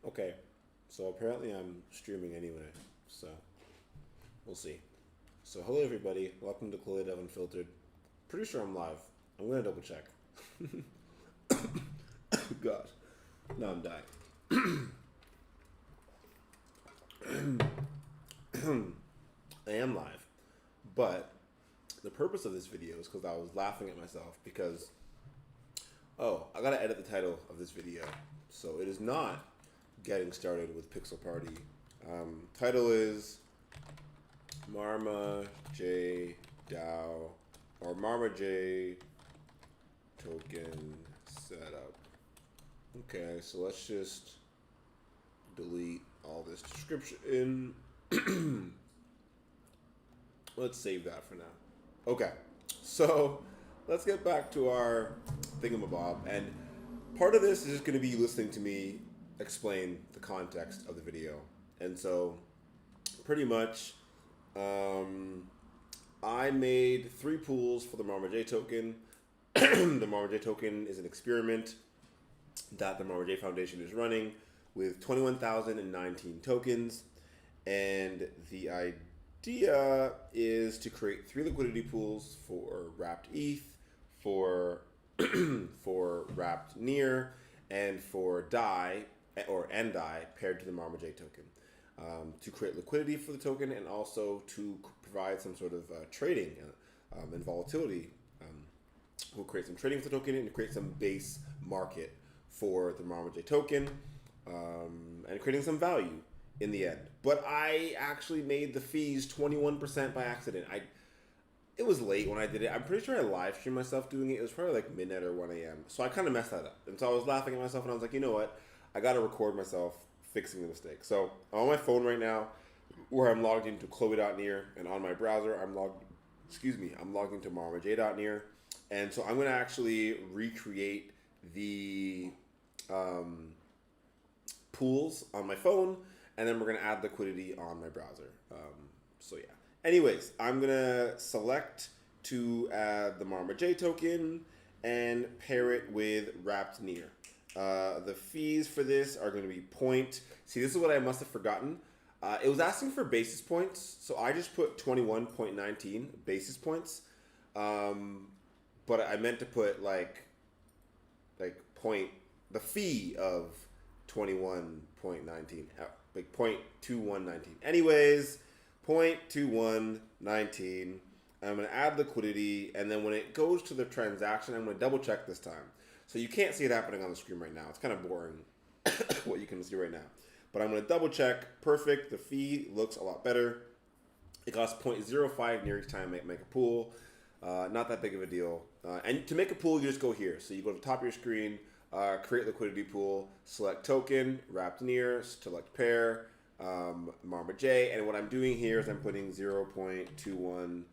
Okay, so apparently I'm streaming anyway, so we'll see. So hello everybody, welcome to Chloe Dev Unfiltered. Pretty sure I'm live. I'm gonna double check. God, no, I'm dying. I am live, but the purpose of this video is because I was laughing at myself because I gotta edit the title of this video. So it is not getting started with Pixel Party. Title is Marma J DAO or Marma J token setup. Okay, so let's just delete all this description. Let's save that for now. Okay, so let's get back to our thingamabob. And part of this is just going to be listening to me explain the context of the video. And so, pretty much, I made 3 pools for the Marma J token. The Marma J token is an experiment that the Marma J Foundation is running with 21,019 tokens. And the idea is to create 3 liquidity pools for wrapped ETH, for for wrapped near, and for DAI and DAI paired to the Marma J token. To create liquidity for the token and also to provide some sort of trading and volatility. We'll create some trading for the token and create some base market for the Marma J token and creating some value in the end. But I actually made the fees 21% by accident. It was late when I did it. I'm pretty sure I live streamed myself doing it. It was probably like midnight or 1 a.m. So I kind of messed that up. And so I was laughing at myself and I was like, you know what? I got to record myself fixing the mistake. So I'm on my phone right now where I'm logged into Chloe.near, and on my browser I'm logged into marmaj.near. And so I'm going to actually recreate the pools on my phone, and then we're going to add liquidity on my browser. So yeah. Anyways, I'm going to select to add the Marma J token and pair it with wrapped near. The fees for this are going to be point. See, this is what I must have forgotten. It was asking for basis points, so I just put 21.19 basis points. But I meant to put like point the fee of 21.19, like 0.2119. Anyways, 0.2119. I'm going to add liquidity, and then when it goes to the transaction, I'm going to double check this time. So you can't see it happening on the screen right now. It's kind of boring what you can see right now. But I'm going to double check. Perfect. The fee looks a lot better. It costs 0.05 near each time I make a pool. Not that big of a deal. And to make a pool, you just go here. So you go to the top of your screen, create liquidity pool, select token, wrapped near, select pair, Marma J. And what I'm doing here is I'm putting 0.2119.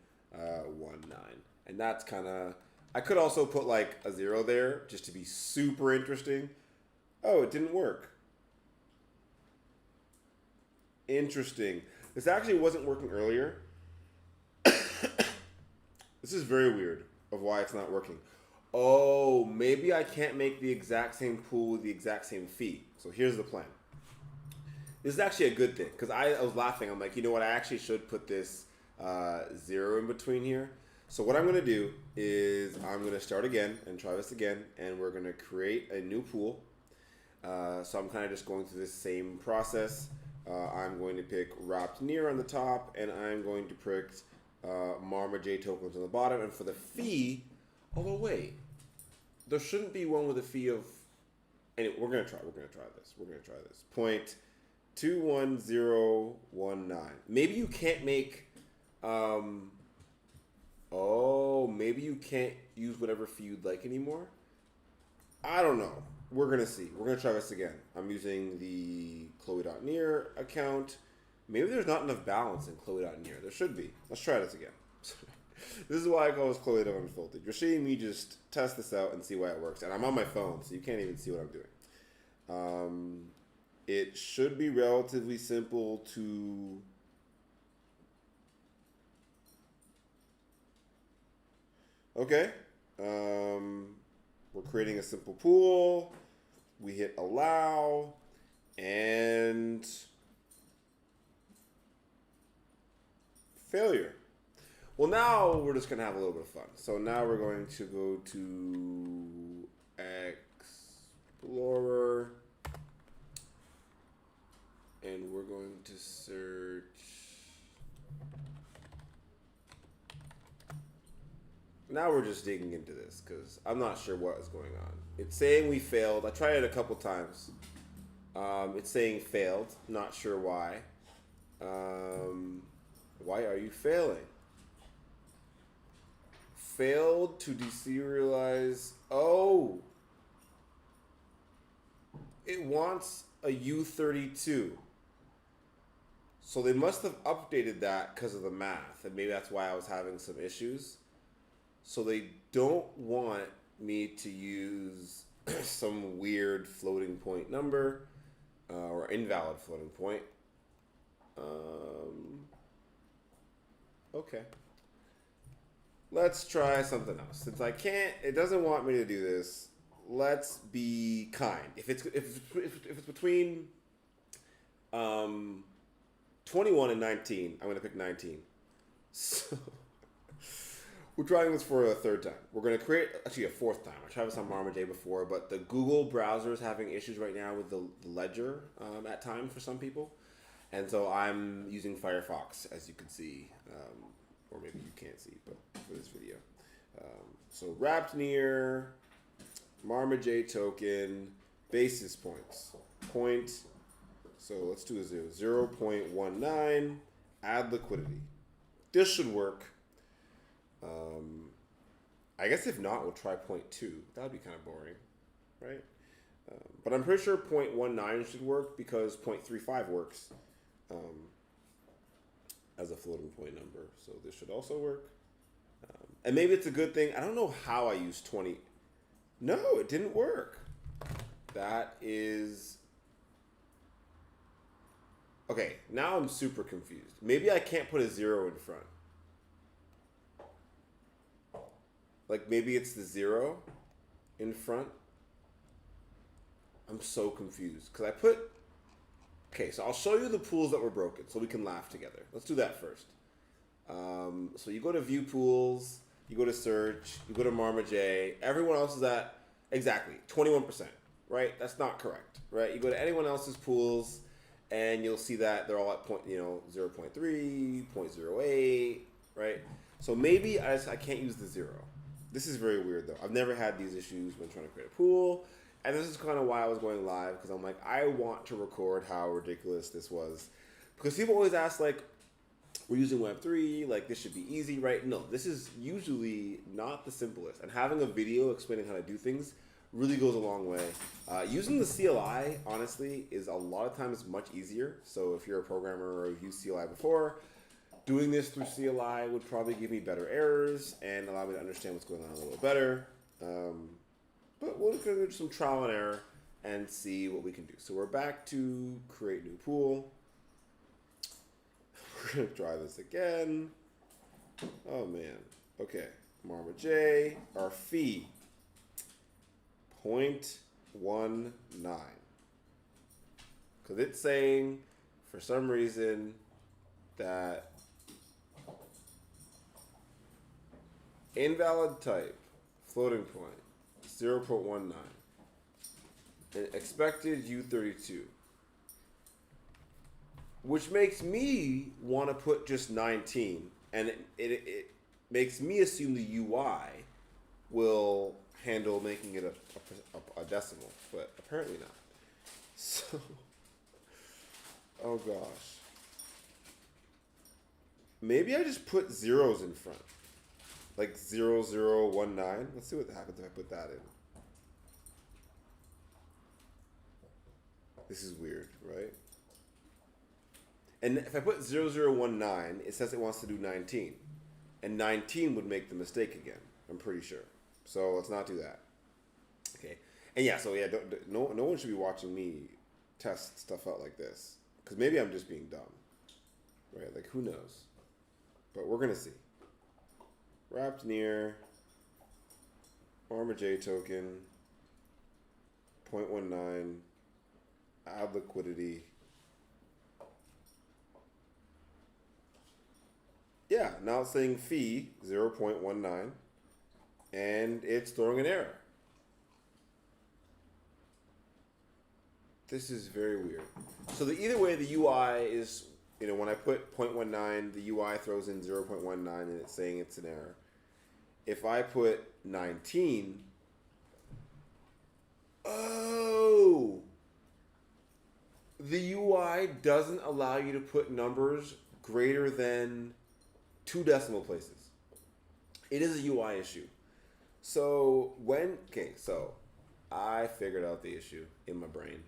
And that's kind of... I could also put like a 0 there just to be super interesting. Oh, it didn't work. Interesting. This actually wasn't working earlier. This is very weird of why it's not working. Oh, maybe I can't make the exact same pool with the exact same fee. So here's the plan. This is actually a good thing because I was laughing. I'm like, you know what? I actually should put this 0 in between here. So what I'm going to do is I'm going to start again and try this again, and we're going to create a new pool. So I'm kind of just going through this same process. I'm going to pick wrapped near on the top, and I'm going to pick Marma J tokens on the bottom. And for the fee, although wait, there shouldn't be one with a fee of. Anyway, we're gonna try this. 0.21019. Maybe you can't make. Maybe you can't use whatever fee you'd like anymore. I don't know. We're going to see. We're going to try this again. I'm using the Chloe.near account. Maybe there's not enough balance in Chloe.near. There should be. Let's try this again. This is why I call this Chloe Unfiltered. You're seeing me just test this out and see why it works. And I'm on my phone, so you can't even see what I'm doing. It should be relatively simple to... Okay. We're creating a simple pool. We hit allow, And failure. Well, now we're just going to have a little bit of fun. So now we're going to go to Explorer. And we're going to search. Now we're just digging into this because I'm not sure what is going on. It's saying we failed. I tried it a couple times. It's saying failed. Not sure why. Why are you failing? Failed to deserialize. Oh. It wants a U32. So they must have updated that because of the math. And maybe that's why I was having some issues. So they don't want me to use some weird floating point number or invalid floating point. Okay. Let's try something else. Since I can't, it doesn't want me to do this. Let's be kind. If it's between 21 and 19, I'm going to pick 19. So we're trying this for a third time. We're going to create, actually a fourth time. I tried this on Marma before, but the Google browser is having issues right now with the Ledger at times for some people. And so I'm using Firefox, as you can see, or maybe you can't see, but for this video. So wrapped near Marma token, basis points, point. So let's do a 0.19, add liquidity. This should work. I guess if not, we'll try 0.2. That would be kind of boring, right? But I'm pretty sure 0.19 should work because 0.35 works as a floating point number. So this should also work. And maybe it's a good thing. I don't know how I used 20. No, it didn't work. That is... Okay, now I'm super confused. Maybe I can't put a 0 in front. Like maybe it's the 0 in front. I'm so confused because I put... Okay, so I'll show you the pools that were broken so we can laugh together. Let's do that first. So you go to view pools, you go to search, you go to Marma J. Everyone else is at exactly 21%, right? That's not correct, right? You go to anyone else's pools and you'll see that they're all at 0.3, 0.08, right? So maybe I can't use the 0. This is very weird though. I've never had these issues when trying to create a pool. And this is kind of why I was going live, because I'm like, I want to record how ridiculous this was. Because people always ask, like, we're using Web3, like, this should be easy, right? No, this is usually not the simplest. And having a video explaining how to do things really goes a long way. Using the CLI, honestly, is a lot of times much easier. So if you're a programmer or you've used CLI before, doing this through CLI would probably give me better errors and allow me to understand what's going on a little better. But we're going to do some trial and error and see what we can do. So we're back to create new pool. We're going to try this again. Oh, man. Okay. Marma J. Our fee. 0.19. Because it's saying, for some reason, that invalid type, floating point. 0.19 and expected U32, which makes me want to put just 19, and it makes me assume the UI will handle making it a decimal, but apparently not. So, oh gosh, maybe I just put zeros in front. Like 0019. Let's see what happens if I put that in. This is weird, right? And if I put 0019, it says it wants to do 19. And 19 would make the mistake again, I'm pretty sure. So let's not do that. Okay. And yeah, so yeah, no one should be watching me test stuff out like this. Because maybe I'm just being dumb. Right? Like, who knows? But we're going to see. Wrapped near Marma J token 0.19 add liquidity. Yeah, now it's saying fee 0.19, and it's throwing an error. This is very weird. So either way, the UI is, when I put 0.19, the UI throws in 0.19 and it's saying it's an error. If I put 19, oh, the UI doesn't allow you to put numbers greater than 2 decimal places. It is a UI issue. So so I figured out the issue in my brain.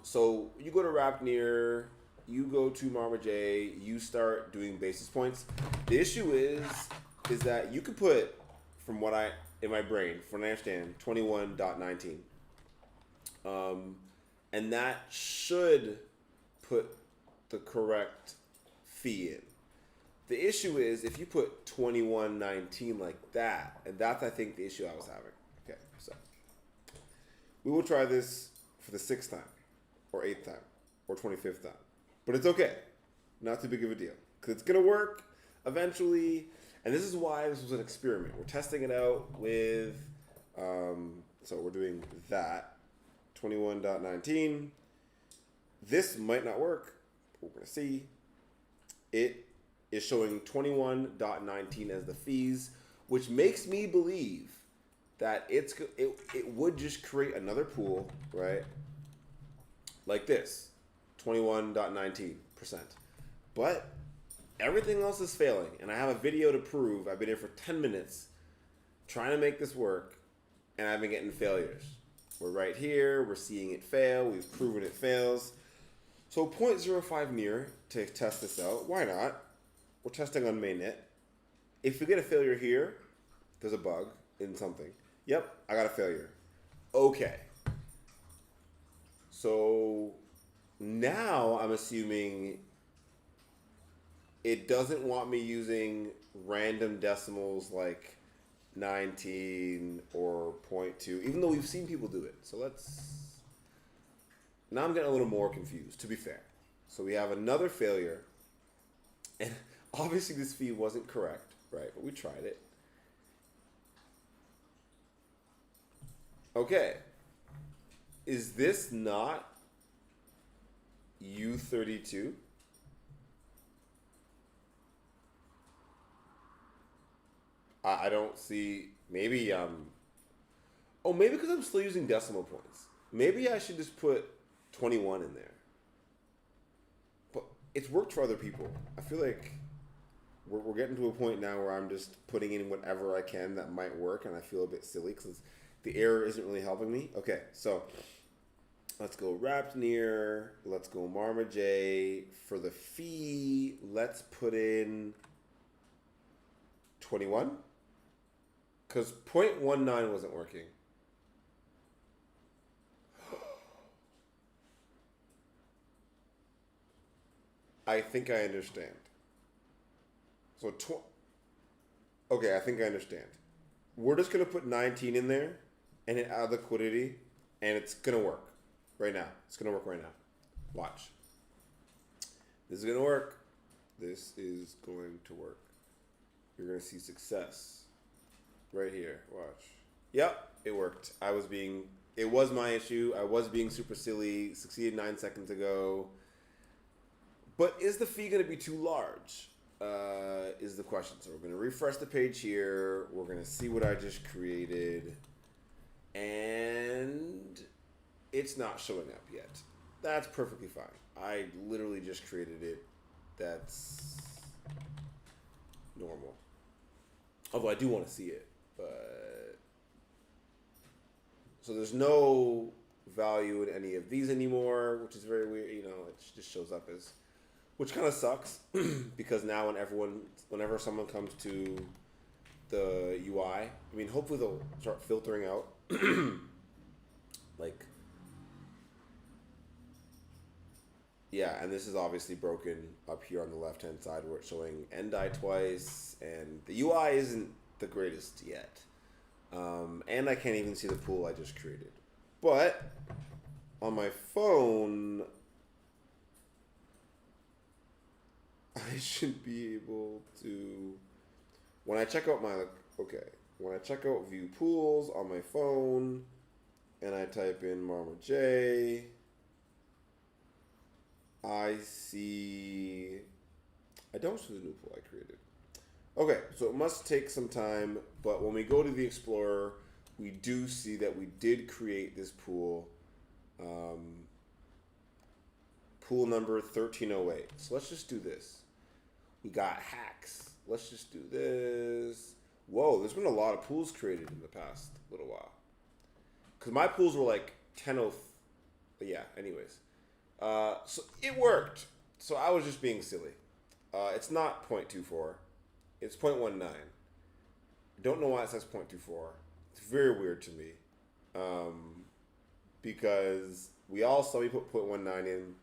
So you go to Rapnear, you go to Marma J, you start doing basis points. The issue is that you could put, in my brain, from what I understand, 21.19. And that should put the correct fee in. The issue is if you put 21.19 like that, and that's, I think, the issue I was having. Okay, so we will try this for the 6th time, or 8th time, or 25th time. But it's okay. Not too big of a deal. Because it's going to work eventually. And this is why this was an experiment. We're testing it out with, so we're doing that, 21.19. This might not work. We're going to see. It is showing 21.19 as the fees, which makes me believe that it would just create another pool, right? Like this, 21.19%. But everything else is failing, and I have a video to prove. I've been here for 10 minutes trying to make this work, and I've been getting failures. We're right here. We're seeing it fail. We've proven it fails. So 0.05 near to test this out. Why not? We're testing on mainnet. If we get a failure here, there's a bug in something. Yep, I got a failure. Okay. So now I'm assuming it doesn't want me using random decimals like 19 or 0.2, even though we've seen people do it. So now I'm getting a little more confused, to be fair. So we have another failure. And obviously this fee wasn't correct, right? But we tried it. Okay. Is this not U32? I don't see, maybe, maybe because I'm still using decimal points. Maybe I should just put 21 in there. But it's worked for other people. I feel like we're getting to a point now where I'm just putting in whatever I can that might work, and I feel a bit silly because the error isn't really helping me. Okay, so let's go Rapnear. Let's go Marma J. For the fee, let's put in 21. Because 0.19 wasn't working. I think I understand. So, okay, I think I understand. We're just going to put 19 in there and hit add liquidity, and it's going to work right now. It's going to work right now. Watch. This is going to work. This is going to work. You're going to see success. Right here, watch. Yep, it worked. It was my issue. I was being super silly. Succeeded 9 seconds ago. But is the fee going to be too large? Is the question. So we're going to refresh the page here. We're going to see what I just created. And it's not showing up yet. That's perfectly fine. I literally just created it. That's normal. Although I do want to see it. But so there's no value in any of these anymore, which is very weird. It just shows up as, which kind of sucks because now whenever someone comes to the UI, hopefully they'll start filtering out like, yeah, and this is obviously broken up here on the left hand side where it's showing NDI twice, and the UI isn't the greatest yet, and I can't even see the pool I just created. But on my phone, I should be able to, when I check out my, okay, when I check out view pools on my phone and I type in Marma J, I see, I don't see the new pool I created. Okay, so it must take some time, but when we go to the Explorer, we do see that we did create this pool, pool number 1308. So let's just do this. We got hacks. Let's just do this. Whoa, there's been a lot of pools created in the past little while. Because my pools were like 10:0. But yeah, anyways. So it worked. So I was just being silly. It's not 0.24. It's 0.19. Don't know why it says 0.24. It's very weird to me. Because we all saw me put 0.19 in.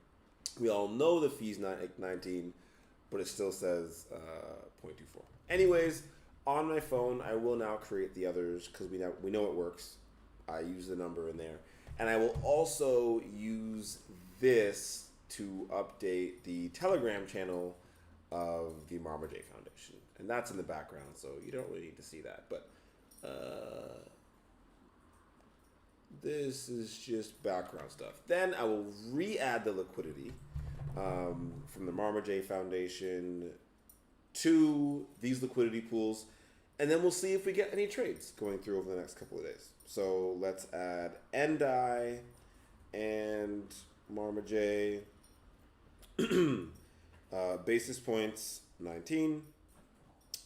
We all know the fee's 19, but it still says 0.24. Anyways, on my phone, I will now create the others because we know it works. I use the number in there. And I will also use this to update the Telegram channel of the Marma J Foundation. And that's in the background, so you don't really need to see that. But this is just background stuff. Then I will re-add the liquidity from the Marma J Foundation to these liquidity pools. And then we'll see if we get any trades going through over the next couple of days. So let's add NDI and Marma J. Basis points 19.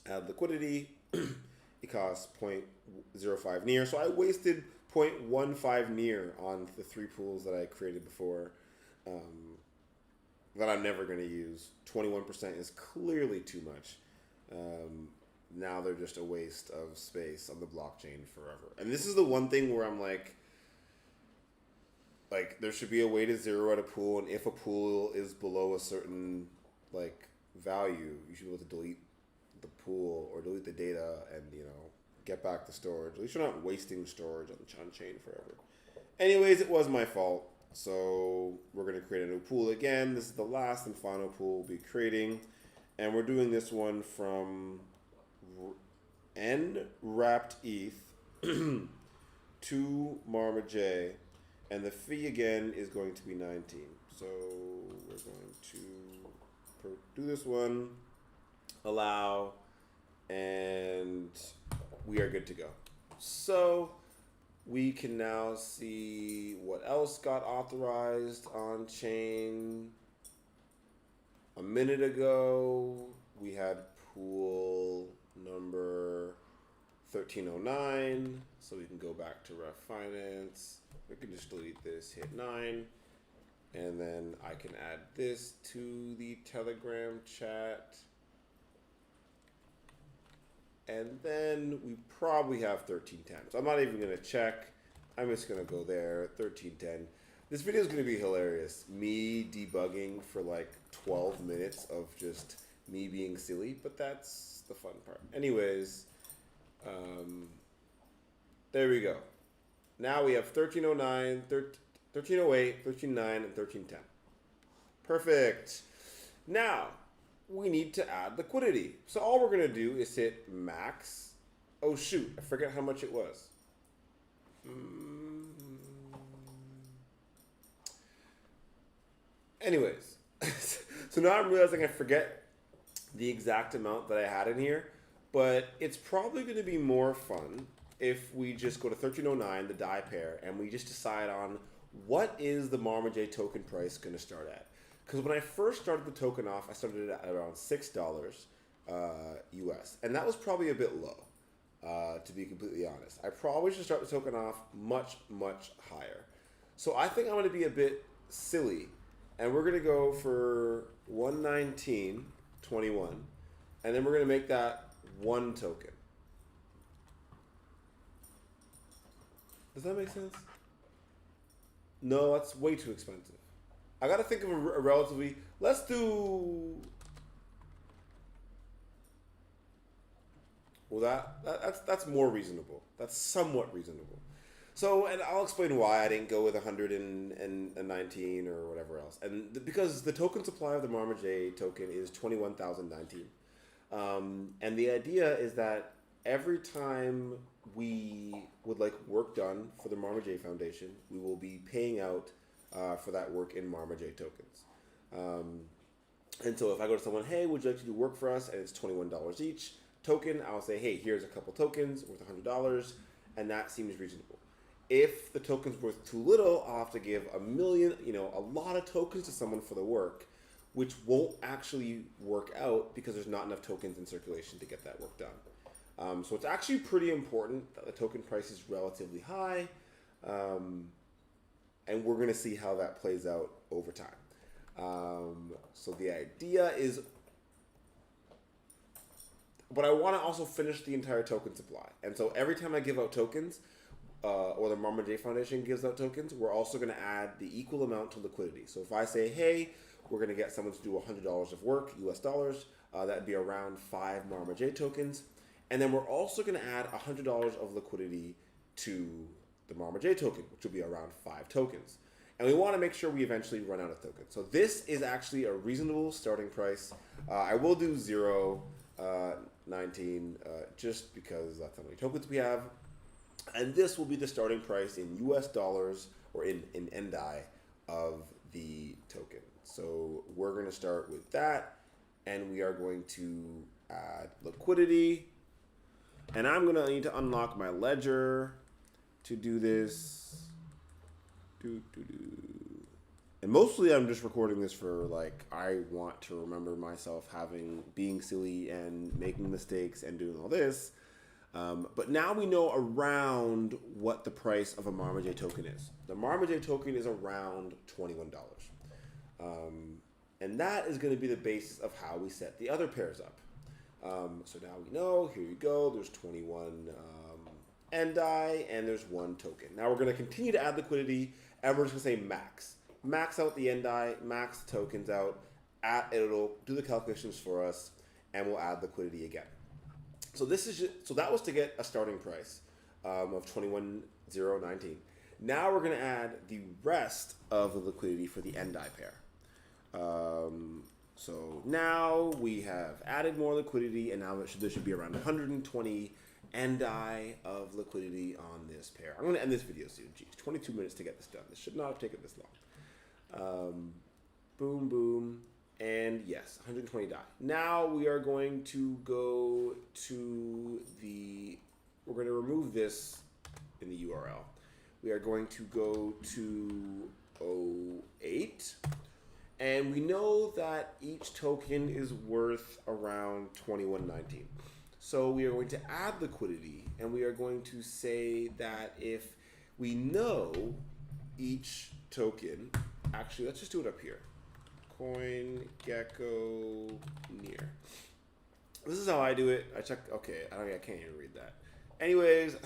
Add liquidity. It costs 0.05 near. So I wasted 0.15 near on the 3 pools that I created before that I'm never going to use. 21% is clearly too much. Now they're just a waste of space on the blockchain forever. And this is the one thing where I'm like there should be a way to zero out a pool, and if a pool is below a certain value, you should be able to delete the pool or delete the data and get back the storage. At least you're not wasting storage on chain forever. Anyways, it was my fault. So we're going to create a new pool again. This is the last and final pool we'll be creating. And we're doing this one from N wrapped ETH to Marma J. And the fee again is going to be 19. So we're going to do this one, allow, and we are good to go. So we can now see what else got authorized on chain. A minute ago, we had pool number 1309. So we can go back to Ref Finance. We can just delete this, hit 9. And then I can add this to the Telegram chat. And then we probably have 1310. So I'm not even going to check. I'm just going to go there, 1310. This video is going to be hilarious. Me debugging for 12 minutes of just me being silly, but that's the fun part. Anyways, there we go. Now we have 1309, 1308, 1309, and 1310. Perfect. Now, we need to add liquidity. So all we're going to do is hit max. Oh, shoot. I forget how much it was. Anyways. So now I'm realizing I forget the exact amount that I had in here. But it's probably going to be more fun if we just go to 1309, the DAI pair, and we just decide on what is the Marma J token price going to start at. Because when I first started the token off, I started it at around $6 US. And that was probably a bit low, to be completely honest. I probably should start the token off much, much higher. So I think I'm going to be a bit silly. And we're going to go for 119.21. And then we're going to make that 1 token. Does that make sense? No, that's way too expensive. I gotta think of a relatively. Let's do. Well, that's more reasonable. That's somewhat reasonable. So, and I'll explain why I didn't go with 119 or whatever else. And because the token supply of the Marma J token is 21,019. And the idea is that every time we would like work done for the Marma J Foundation, we will be paying out for that work in Marma J tokens. And so if I go to someone, hey, would you like to do work for us? And it's $21 each token, I'll say, hey, here's a couple tokens worth $100, and that seems reasonable. If the token's worth too little, I'll have to give a lot of tokens to someone for the work, which won't actually work out because there's not enough tokens in circulation to get that work done. So it's actually pretty important that the token price is relatively high, and we're going to see how that plays out over time. So the idea is, but I want to also finish the entire token supply. And so every time I give out tokens, or the Marma J Foundation gives out tokens, we're also going to add the equal amount to liquidity. So if I say, hey, we're going to get someone to do $100 of work, US dollars, that'd be around 5 Marma J tokens. And then we're also going to add $100 of liquidity to the Marma J token, which will be around 5 tokens. And we want to make sure we eventually run out of tokens. So this is actually a reasonable starting price. I will do 0.19 just because that's how many tokens we have. And this will be the starting price in US dollars or in NDI of the token. So we're going to start with that, and we are going to add liquidity. And I'm going to need to unlock my ledger to do this. And mostly I'm just recording this for, like, I want to remember myself being silly and making mistakes and doing all this. But now we know around what the price of a Marma J token is. The Marma J token is around $21. And that is going to be the basis of how we set the other pairs up. So now we know, here you go, there's 21 NDI and there's 1 token. Now we're going to continue to add liquidity, and we're just going to say max. Max out the NDI, max the tokens out, it'll do the calculations for us, and we'll add liquidity again. So that was to get a starting price of 21,019. Now we're going to add the rest of the liquidity for the NDI pair. So now we have added more liquidity, and now there should be around 120 NDI of liquidity on this pair. I'm going to end this video soon. Geez, 22 minutes to get this done. This should not have taken this long. Boom, boom. And yes, 120 die. Now we are going to go to we're going to remove this in the URL. We are going to go to 08. And we know that each token is worth around 2119. So we are going to add liquidity, and we are going to say that if we know each token, actually, let's just do it up here. CoinGecko near. This is how I do it. I can't even read that. Anyways,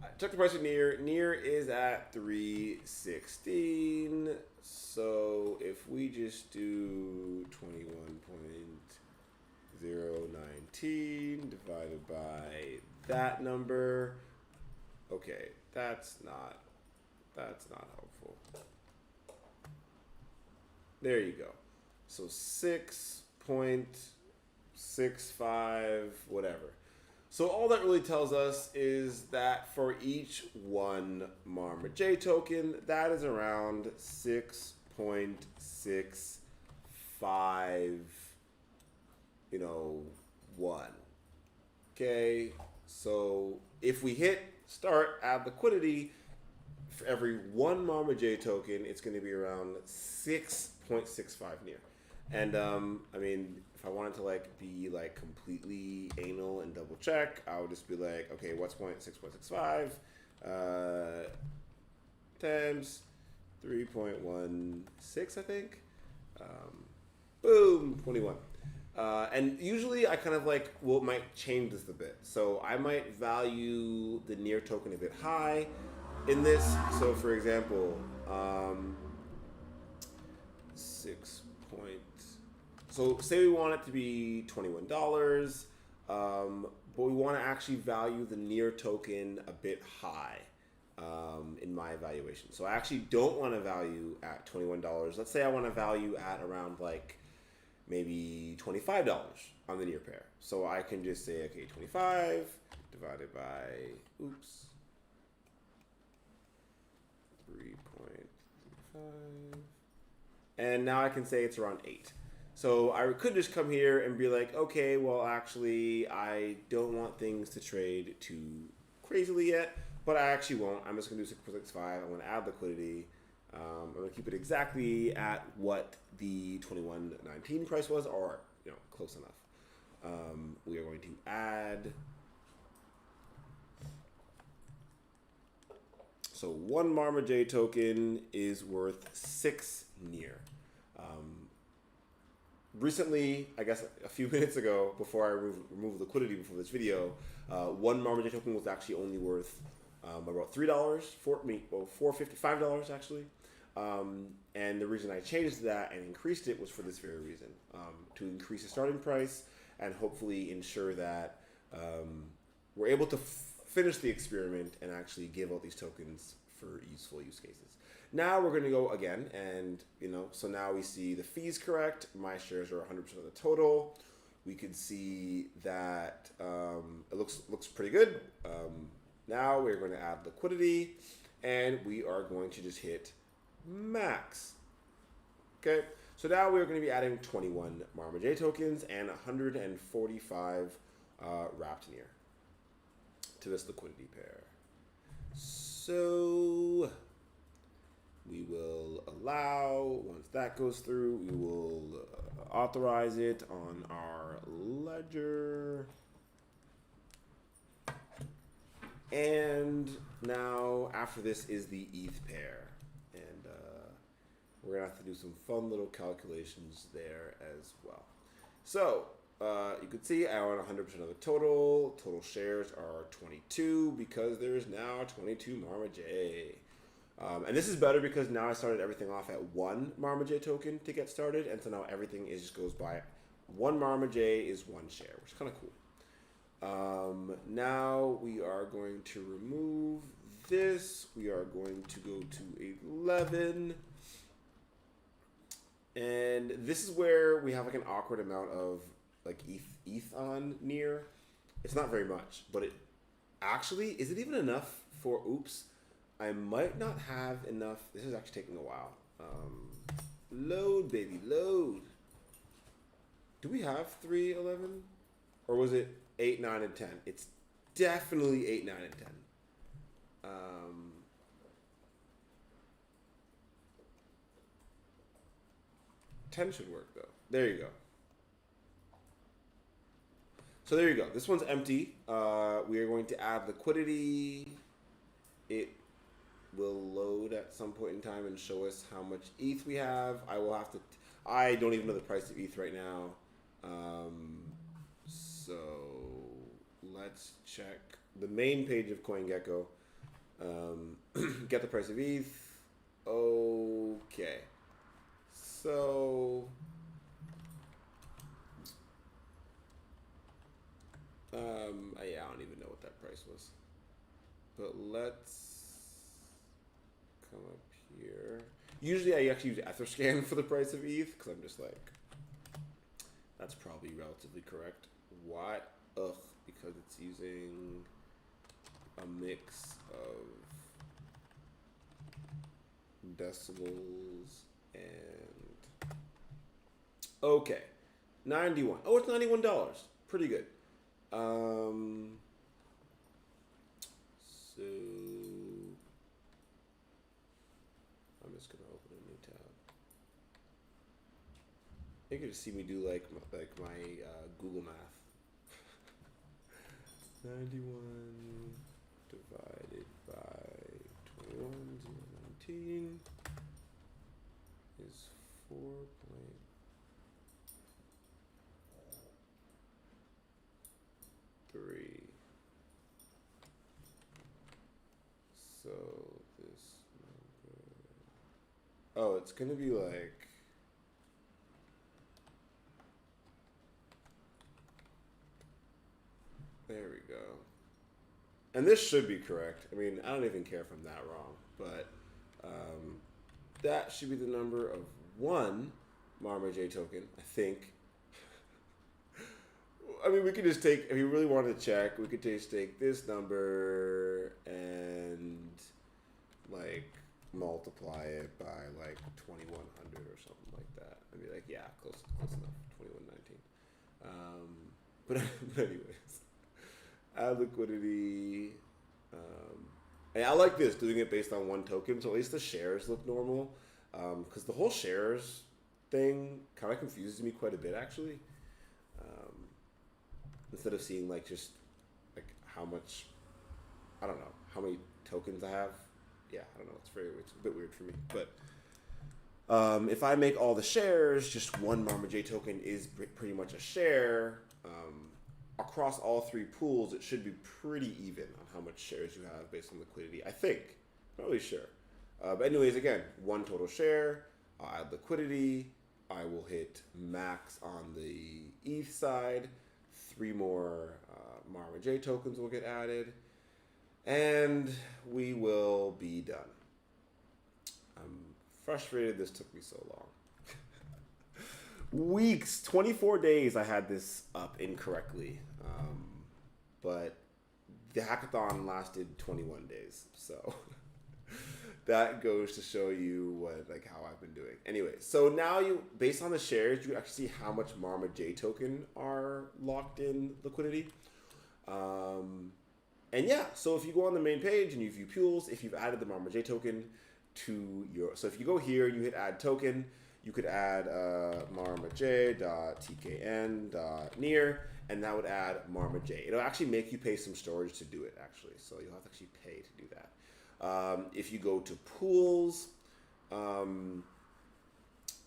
I check the price of near. Near is at 316. So if we just do 21.019 divided by that number, okay, that's not helpful. There you go. So 6.65, whatever. So all that really tells us is that for each 1 Marma J token, that is around 6.65, 1. Okay, so if we hit start add liquidity, for every 1 Marma J token, it's going to be around 6.65 near. And if I wanted to be completely anal and double check, I would just be like, okay, what's 6.65 times 3.16, I think. Boom, 21. And usually I kind of might change this a bit. So I might value the near token a bit high in this. So for example, 6 point. So say we want it to be $21, but we want to actually value the near token a bit high. in my evaluation. So I actually don't want to value at $21. Let's say I want to value at around like maybe $25 on the near pair. So I can just say, okay, 25 divided by, 3.35. And now I can say it's around 8. So I could just come here and be like, okay, well, actually, I don't want things to trade too crazily yet, but I actually won't. I'm just going to do 6.65. I'm going to add liquidity. I'm going to keep it exactly at what the 21.19 price was, or close enough. We are going to add. So one Marma J token is worth 6 near. Recently, I guess a few minutes ago, before I removed liquidity before this video, one Marma J token was actually only worth about $3, $4.55 actually. And the reason I changed that and increased it was for this very reason, to increase the starting price and hopefully ensure that we're able to finish the experiment and actually give out these tokens for useful use cases. Now we're going to go again, and so now we see the fees correct. My shares are 100% of the total. We could see that it looks pretty good. Now we're going to add liquidity, and we are going to just hit max. Okay, so now we're going to be adding 21 Marma J tokens and 145 wrapped near to this liquidity pair. So we will allow, once that goes through, we will authorize it on our ledger. And now after this is the ETH pair. And we're going to have to do some fun little calculations there as well. So you can see I own 100% of the total. Total shares are 22 because there is now 22 Marma J. And this is better because now I started everything off at 1 Marma J token to get started. And so now everything just goes by 1 Marma J is 1 share, which is kind of cool. Now we are going to remove this. We are going to go to 11. And this is where we have like an awkward amount of like ETH on near. It's not very much, but it actually, is it even enough for, I might not have enough. This is actually taking a while. Load, baby, load. Do we have 3, 11? Or was it 8, 9, and 10? It's definitely 8, 9, and 10. 10 should work though. There you go. So there you go. This one's empty. We are going to add liquidity. It will load at some point in time and show us how much ETH we have. I don't even know the price of ETH right now. So let's check the main page of CoinGecko. Get the price of ETH. Okay. So yeah, I don't even know what that price was. But let's come up here. Usually I actually use Etherscan for the price of ETH because I'm just like, that's probably relatively correct. Why? Because it's using a mix of decimals and okay, 91. Oh, it's $91. Pretty good. So I'm just gonna open a new tab. You can just see me do like my Google Math. 91 divided by 21,019 is 4. So this number, oh, it's gonna be like, there we go. and this should be correct. I mean, I don't even care if I'm that wrong, but that should be the number of one Marma J token, I think. I mean, we could just take, if you really wanted to check, we could just take this number and like multiply it by like 2100 or something like that. I'd be like, yeah, close enough, 2119. But anyways, add liquidity. And I like this, doing it based on one token, so at least the shares look normal. Because the whole shares thing kind of confuses me quite a bit, actually. Instead of seeing like just like how much, I don't know, how many tokens I have. Yeah, I don't know. It's a bit weird for me. But if I make all the shares, just one Marma J token is pretty much a share. Across all three pools, it should be pretty even on how much shares you have based on liquidity. I think. Not really sure. But anyways, again, one total share. I'll add liquidity. I will hit max on the ETH side. 3 more Marma J tokens will get added. And we will be done. I'm frustrated this took me so long. Weeks, 24 days I had this up incorrectly. But the hackathon lasted 21 days. So that goes to show you how I've been doing. Anyway, so now based on the shares, you actually see how much Marma J token are locked in liquidity. And yeah, so if you go on the main page and you view pools, if you've added the Marma J token to so if you go here and you hit add token, you could add marmaj.tkn.near, and that would add Marma J. It'll actually make you pay some storage to do it, actually. So you'll have to actually pay to do that. If you go to pools,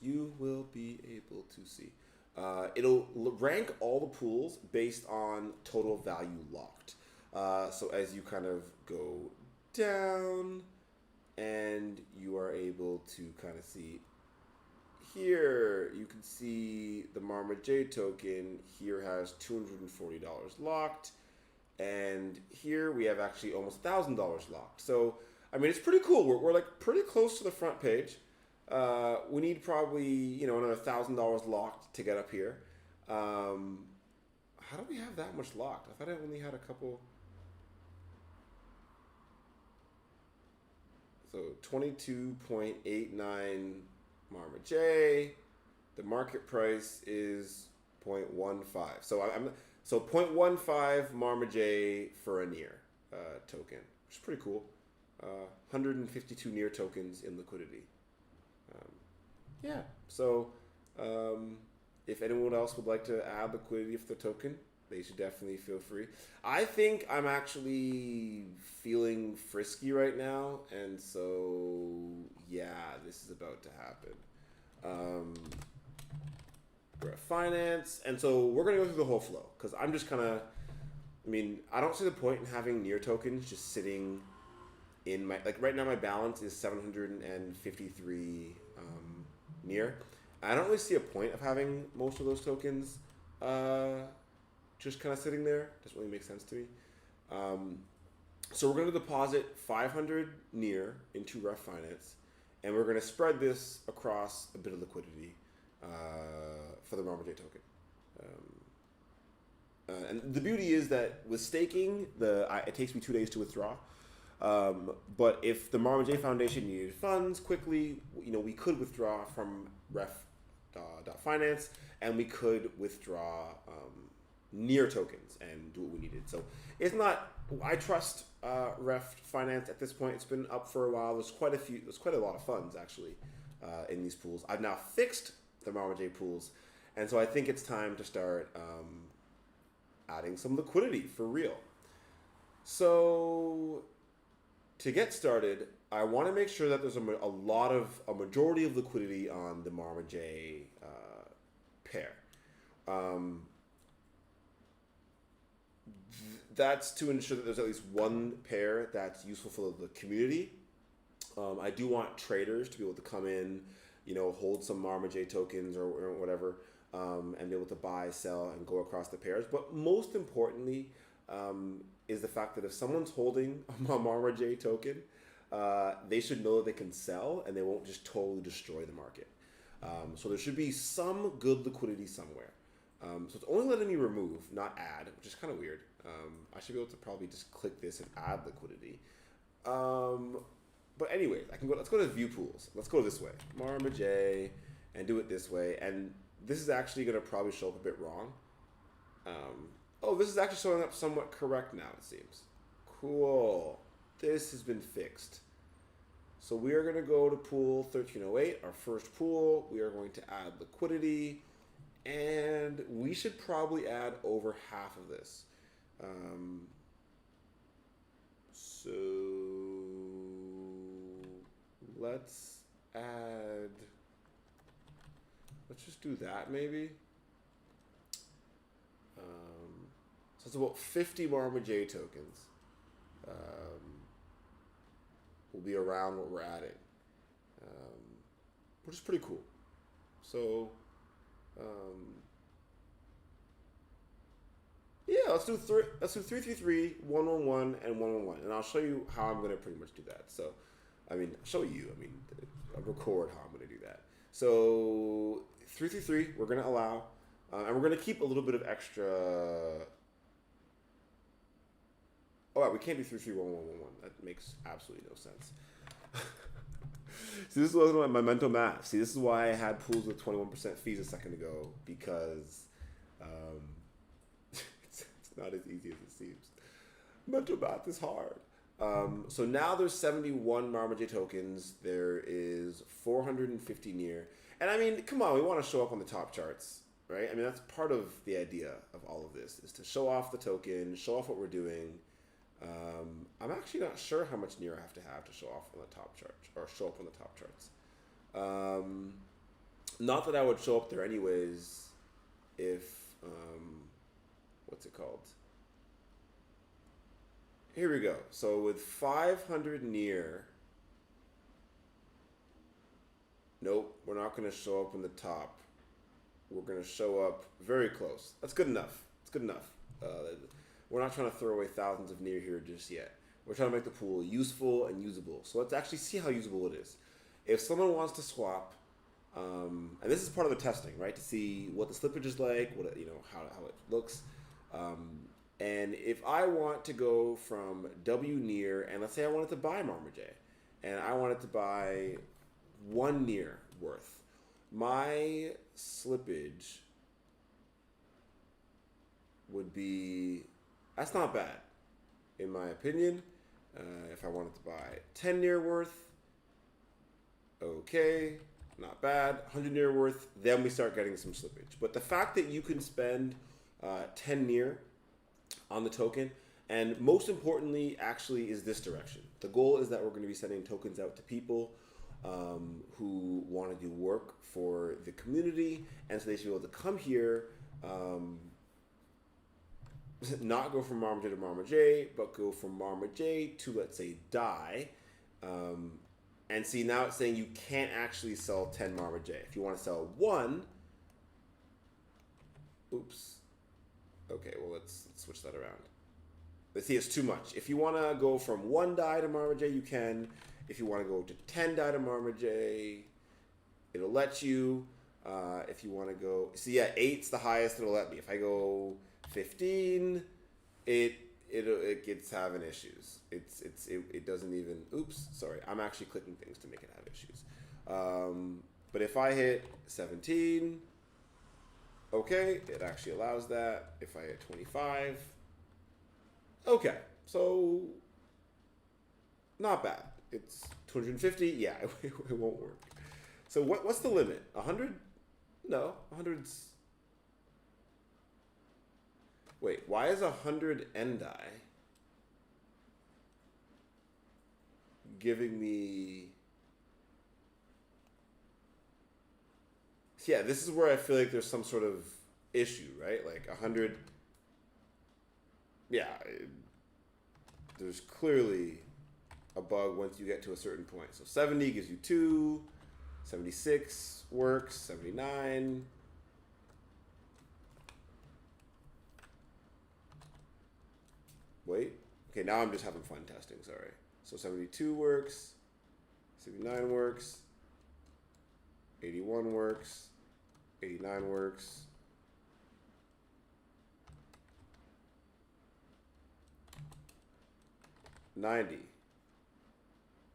you will be able to see. It'll rank all the pools based on total value locked. So as you kind of go down, and you are able to kind of see here, you can see the Marma J token here has $240 locked. And here we have actually almost $1,000 locked. So, I mean, it's pretty cool. We're like pretty close to the front page. We need probably, another $1,000 locked to get up here. How do we have that much locked? I thought I only had a couple. So 22.89 Marma J. The market price is 0.15. So 0.15 Marma J for a near token, which is pretty cool. 152 near tokens in liquidity. Yeah. So if anyone else would like to add liquidity for the token, they should definitely feel free. I think I'm actually feeling frisky right now, and so yeah, this is about to happen. We're at finance, and so we're gonna go through the whole flow because I'm just kind of, I don't see the point in having near tokens just sitting in my, right now my balance is 753 near. I don't really see a point of having most of those tokens just kind of sitting there. Doesn't really make sense to me. So we're going to deposit 500 near into Ref Finance, and we're going to spread this across a bit of liquidity for the Marma J token. And the beauty is that with staking, it takes me 2 days to withdraw. But if the Marma J Foundation needed funds quickly, we could withdraw from Ref.finance, and we could withdraw near tokens and do what we needed. So it's not. I trust Ref Finance at this point. It's been up for a while. There's quite a lot of funds actually in these pools. I've now fixed the Marma J pools, and so I think it's time to start adding some liquidity for real. So to get started, I want to make sure that there's a majority of liquidity on the Marma J pair. That's to ensure that there's at least one pair that's useful for the community. I do want traders to be able to come in, hold some Marma J tokens or whatever, and be able to buy, sell, and go across the pairs. But most importantly, is the fact that if someone's holding a Marma J token, they should know that they can sell and they won't just totally destroy the market. So there should be some good liquidity somewhere. So it's only letting me remove, not add, which is kind of weird. I should be able to probably just click this and add liquidity. But anyway, I can go. Let's go to view pools. Let's go this way, Marma J, and do it this way. And this is actually going to probably show up a bit wrong. Oh, this is actually showing up somewhat correct now, it seems. Cool. This has been fixed. So we are going to go to pool 1308, our first pool. We are going to add liquidity. And we should probably add over half of this. So let's add, let's just do that maybe. So it's about 50 Marma J tokens. Will be around what we're adding, which is pretty cool. So yeah, let's do 333, 111, and 111, and I'll show you how I'm going to pretty much do that. So, I mean, I'll record how I'm going to do that. So 333, we're going to allow, and we're going to keep a little bit of extra. Oh, wow, we can't do 33111. That makes absolutely no sense. See, this was my mental math. See, this is why I had pools with 21% fees a second ago, because it's not as easy as it seems. Mental math is hard. So now there's 71 Marma J tokens. There is 450 near. And I mean, come on, we want to show up on the top charts, right? I mean, that's part of the idea of all of this, is to show off the token, show off what we're doing. I'm actually not sure how much near I have to show off on the top chart, or show up on the top charts. Not that I would show up there anyways if, what's it called? Here we go. So with 500 near, nope, we're not going to show up on the top. We're going to show up very close. That's good enough. It's good enough. We're not trying to throw away thousands of near here just yet. We're trying to make the pool useful and usable. So let's actually see how usable it is. If someone wants to swap, and this is part of the testing, right? To see what the slippage is like, what it, how it looks. And if I want to go from W near, and let's say I wanted to buy Marma J, and I wanted to buy 1 near worth, my slippage would be, that's not bad, in my opinion. If I wanted to buy 10 near worth, okay, not bad. 100 near worth, then we start getting some slippage. But the fact that you can spend 10 near on the token, and most importantly, actually, is this direction. The goal is that we're going to be sending tokens out to people who want to do work for the community, and so they should be able to come here, not go from Marma J to Marma J, but go from Marma J to, let's say, DAI. And see, now it's saying you can't actually sell 10 Marma J. If you want to sell 1, oops. Okay, well, let's switch that around. Let's see, it's too much. If you want to go from 1 DAI to Marma J, you can. If you want to go to 10 DAI to Marma J, it'll let you. If you want to go, see, yeah, 8's the highest it'll let me. If I go 15, it gets having issues. It doesn't even, oops, sorry, I'm actually clicking things to make it have issues. But if I hit 17, okay, it actually allows that. If I hit 25, okay, so not bad. It's 250, yeah, it won't work. So what's the limit? 100? No, 100's, wait, why is 100 NDI giving me, yeah, this is where I feel like there's some sort of issue, right? Like 100, yeah, there's clearly a bug once you get to a certain point. So 70 gives you 2, 76 works, 79. Wait. Okay, now I'm just having fun testing. Sorry. So 72 works. 79 works. 81 works. 89 works. 90.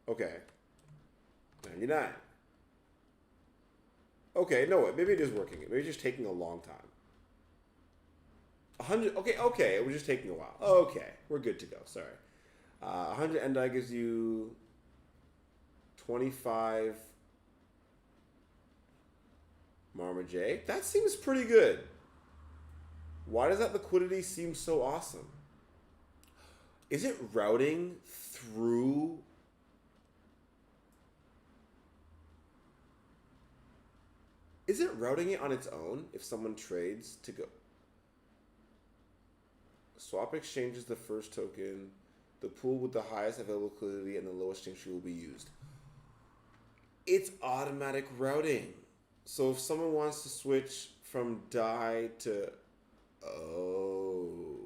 Okay. 99. Okay, no, maybe it is working. Maybe it's just taking a long time. 100. Okay. It was just taking a while. Okay, we're good to go. Sorry. 100 Endai gives you 25 Marma J. That seems pretty good. Why does that liquidity seem so awesome? Is it routing through? Is it routing it on its own if someone trades to go? Swap exchanges the first token. The pool with the highest available liquidity and the lowest exchange fee will be used. It's automatic routing. So if someone wants to switch from DAI to... Oh.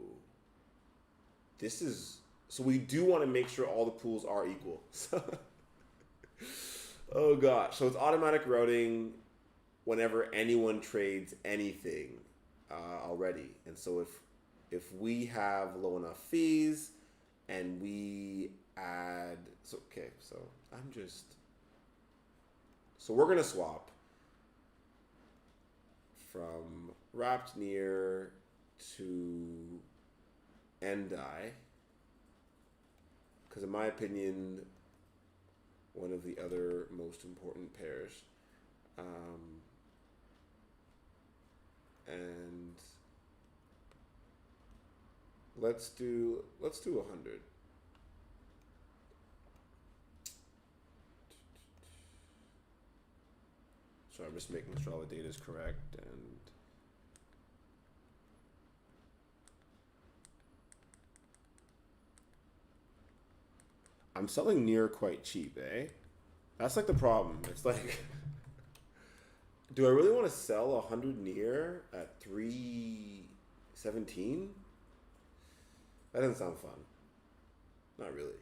This is... So we do want to make sure all the pools are equal. Oh gosh. So it's automatic routing whenever anyone trades anything already. And so if we have low enough fees and we add... So we're going to swap from wrapped near to Endai. Because in my opinion, one of the other most important pairs. And let's do 100. So I'm just making sure all the data is correct, and I'm selling near quite cheap, eh? That's like the problem. It's like, do I really want to sell 100 near at 317? That doesn't sound fun. Not really.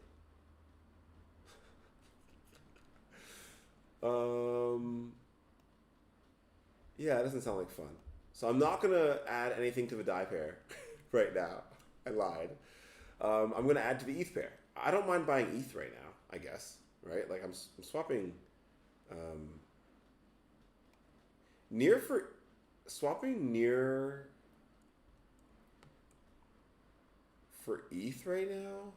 Yeah, it doesn't sound like fun. So I'm not gonna add anything to the DAI pair right now. I lied. I'm gonna add to the ETH pair. I don't mind buying ETH right now, I guess. Right? Like I'm swapping near for ETH right now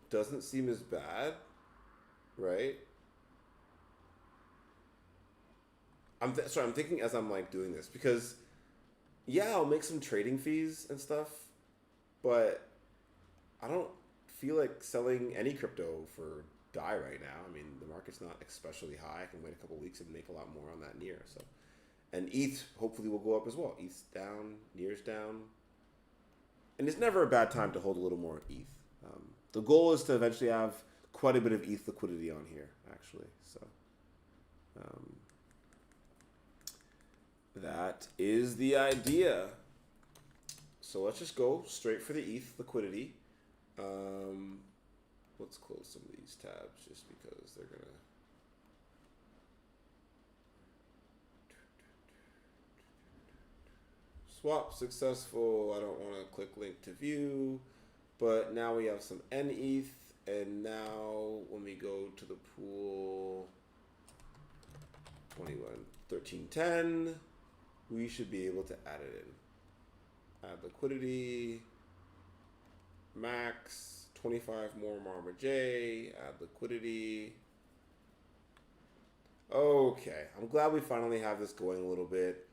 doesn't seem as bad, right? I'm thinking as I'm like doing this because yeah, I'll make some trading fees and stuff, but I don't feel like selling any crypto for DAI right now. I mean, the market's not especially high. I can wait a couple weeks and make a lot more on that near. So, and ETH hopefully will go up as well. ETH's down, near's down, and it's never a bad time to hold a little more ETH. The goal is to eventually have quite a bit of ETH liquidity on here, actually. So, that is the idea. So let's just go straight for the ETH liquidity. Let's close some of these tabs just because they're gonna. Swap successful. I don't want to click link to view, but now we have some NETH, and now when we go to the pool 1310, we should be able to add it in. Add liquidity, max, 25 more Marma J, add liquidity. Okay, I'm glad we finally have this going a little bit.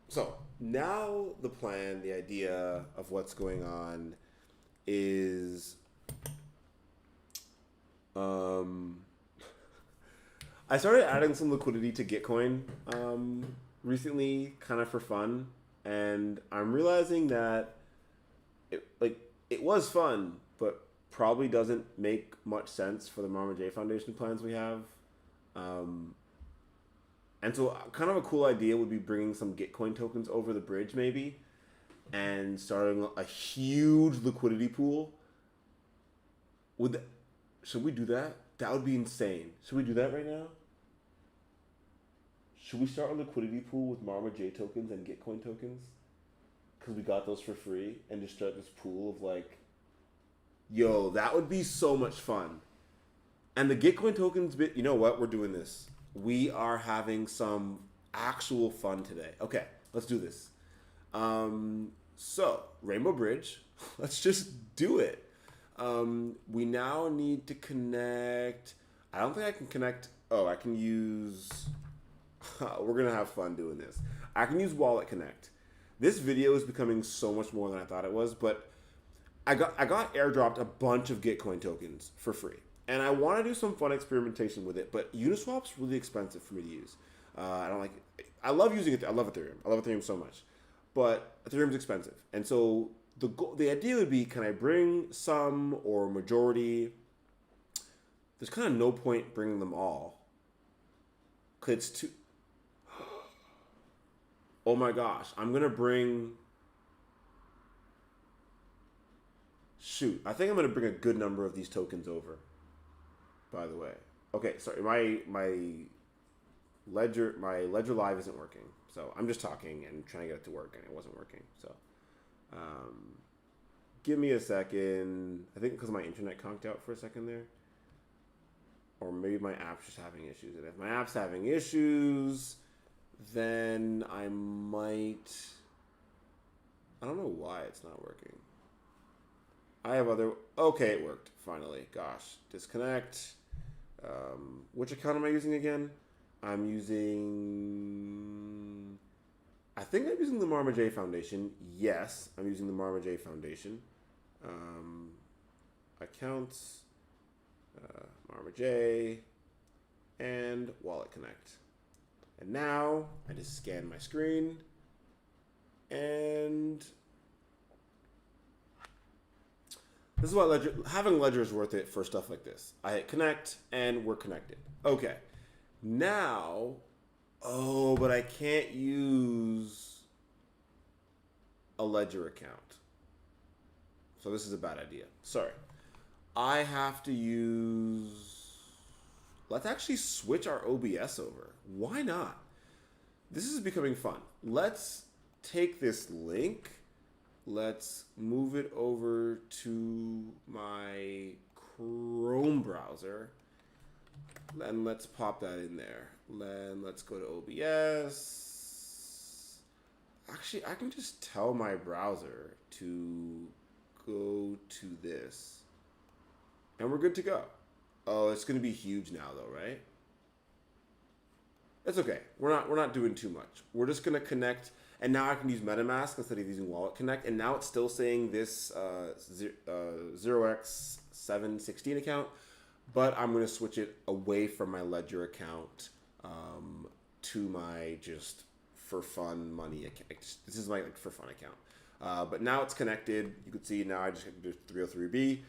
So now the plan, the idea of what's going on is, I started adding some liquidity to Gitcoin recently, kind of for fun, and I'm realizing that it was fun, but probably doesn't make much sense for the Marma J Foundation plans we have. And so kind of a cool idea would be bringing some Gitcoin tokens over the bridge maybe. and starting a huge liquidity pool. Should we do that? That would be insane. Should we do that right now? Should we start a liquidity pool with Marma J tokens and Gitcoin tokens? Because we got those for free, and just start this pool of like, yo, that would be so much fun. And the Gitcoin tokens bit, you know what? We're doing this. We are having some actual fun today. Okay, let's do this. So, Rainbow Bridge, let's just do it. We now need to connect. I don't think I can connect. Oh, I can use. We're going to have fun doing this. I can use Wallet Connect. This video is becoming so much more than I thought it was, but I got airdropped a bunch of Gitcoin tokens for free. And I want to do some fun experimentation with it, but Uniswap's really expensive for me to use. I don't like it. I love using it. I love Ethereum. I love Ethereum so much. But Ethereum's expensive. And so the idea would be, can I bring some or majority? There's kind of no point bringing them all. Because it's too... Oh my gosh. I'm going to bring... Shoot. I think I'm going to bring a good number of these tokens over. By the way. Okay, sorry. My Ledger Live isn't working. So I'm just talking and trying to get it to work, and it wasn't working. So give me a second. I think because my internet conked out for a second there. Or maybe my app's just having issues. And if my app's having issues, then I might... I don't know why it's not working. I have other... Okay, it worked. Finally. Gosh. Disconnect. Which account am I using again? I'm using... I think I'm using the Marma J Foundation. Yes, I'm using the Marma J Foundation. Accounts, Marma J, and Wallet Connect. And now I just scan my screen, and this is why having Ledger is worth it for stuff like this. I hit connect, and we're connected. Okay. Now, oh, but I can't use a Ledger account. So this is a bad idea. Sorry. I have to use... Let's actually switch our OBS over. Why not? This is becoming fun. Let's take this link. Let's move it over to my Chrome browser. And let's pop that in there. Then let's go to OBS. Actually, I can just tell my browser to go to this. And we're good to go. Oh, it's going to be huge now though, right? It's okay. We're not doing too much. We're just going to connect. And now I can use MetaMask instead of using Wallet Connect. And now it's still saying this 0x716 account. But I'm going to switch it away from my Ledger account to my just for fun money account. This is my like for fun account. But now it's connected. You can see now I just have to do 303B.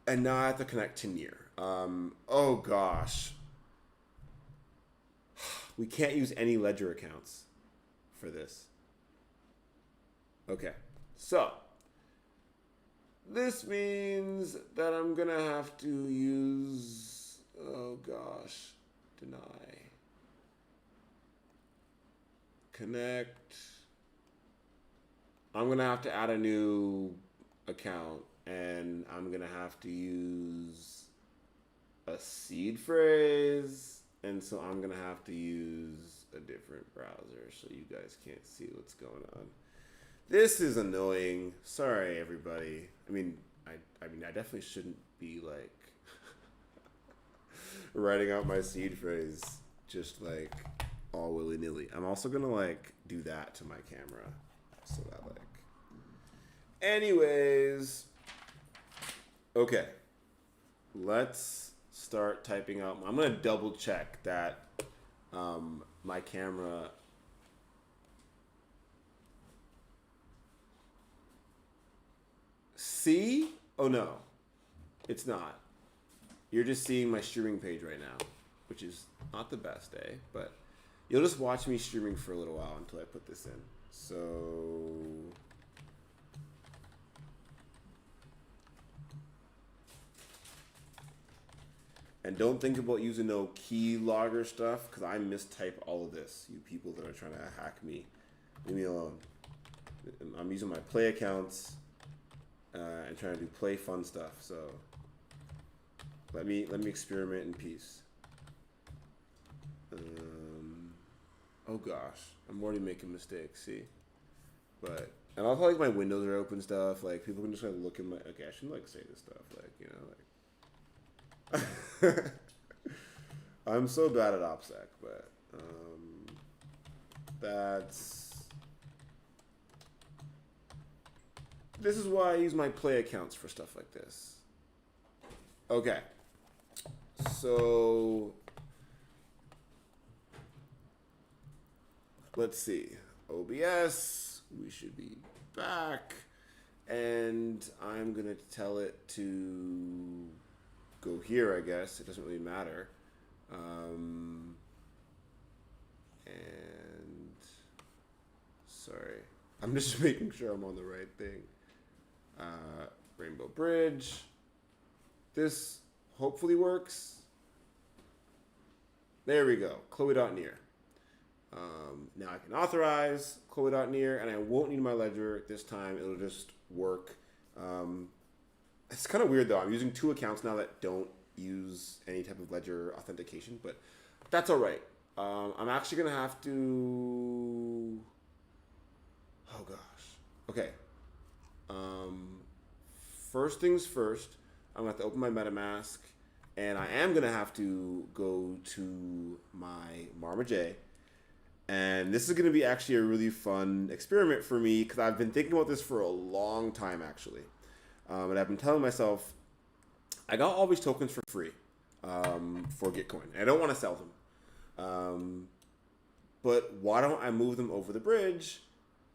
And now I have to connect to Near. Oh gosh. We can't use any Ledger accounts for this. Okay. So this means that I'm going to have to use, oh gosh, deny. Connect. I'm going to have to add a new account, and I'm going to have to use a seed phrase. And so I'm going to have to use a different browser so you guys can't see what's going on. This is annoying. Sorry, everybody. I mean, I definitely shouldn't be like writing out my seed phrase just like all willy-nilly. I'm also gonna like do that to my camera so that like. Anyways, okay. Let's start typing out. I'm gonna double check that my camera. See? Oh no, it's not. You're just seeing my streaming page right now, which is not the best, but you'll just watch me streaming for a little while until I put this in. So And don't think about using no keylogger stuff, because I mistype all of this. You people that are trying to hack me, leave me alone. I'm using my play accounts and trying to do play fun stuff. So let me experiment in peace. Oh gosh, I'm already making mistakes. See, but and I'll like my windows are open stuff. Like people can just like look at my. Okay, I shouldn't like say this stuff. Like I'm so bad at OPSEC, but this is why I use my play accounts for stuff like this. Okay, so let's see. OBS, we should be back, and I'm gonna tell it to go here, I guess. It doesn't really matter. And sorry, I'm just making sure I'm on the right thing. Rainbow Bridge. This hopefully works. There we go. Chloe.near. Now I can authorize Chloe.near, and I won't need my ledger this time. It'll just work. It's kind of weird though. I'm using 2 accounts now that don't use any type of ledger authentication, but that's all right. I'm actually gonna have to. Oh gosh. Okay. First things first. I'm gonna have to open my MetaMask, and I am gonna have to go to my Marma J. And this is gonna be actually a really fun experiment for me because I've been thinking about this for a long time actually. And I've been telling myself, I got all these tokens for free for Gitcoin. I don't want to sell them. But why don't I move them over the bridge?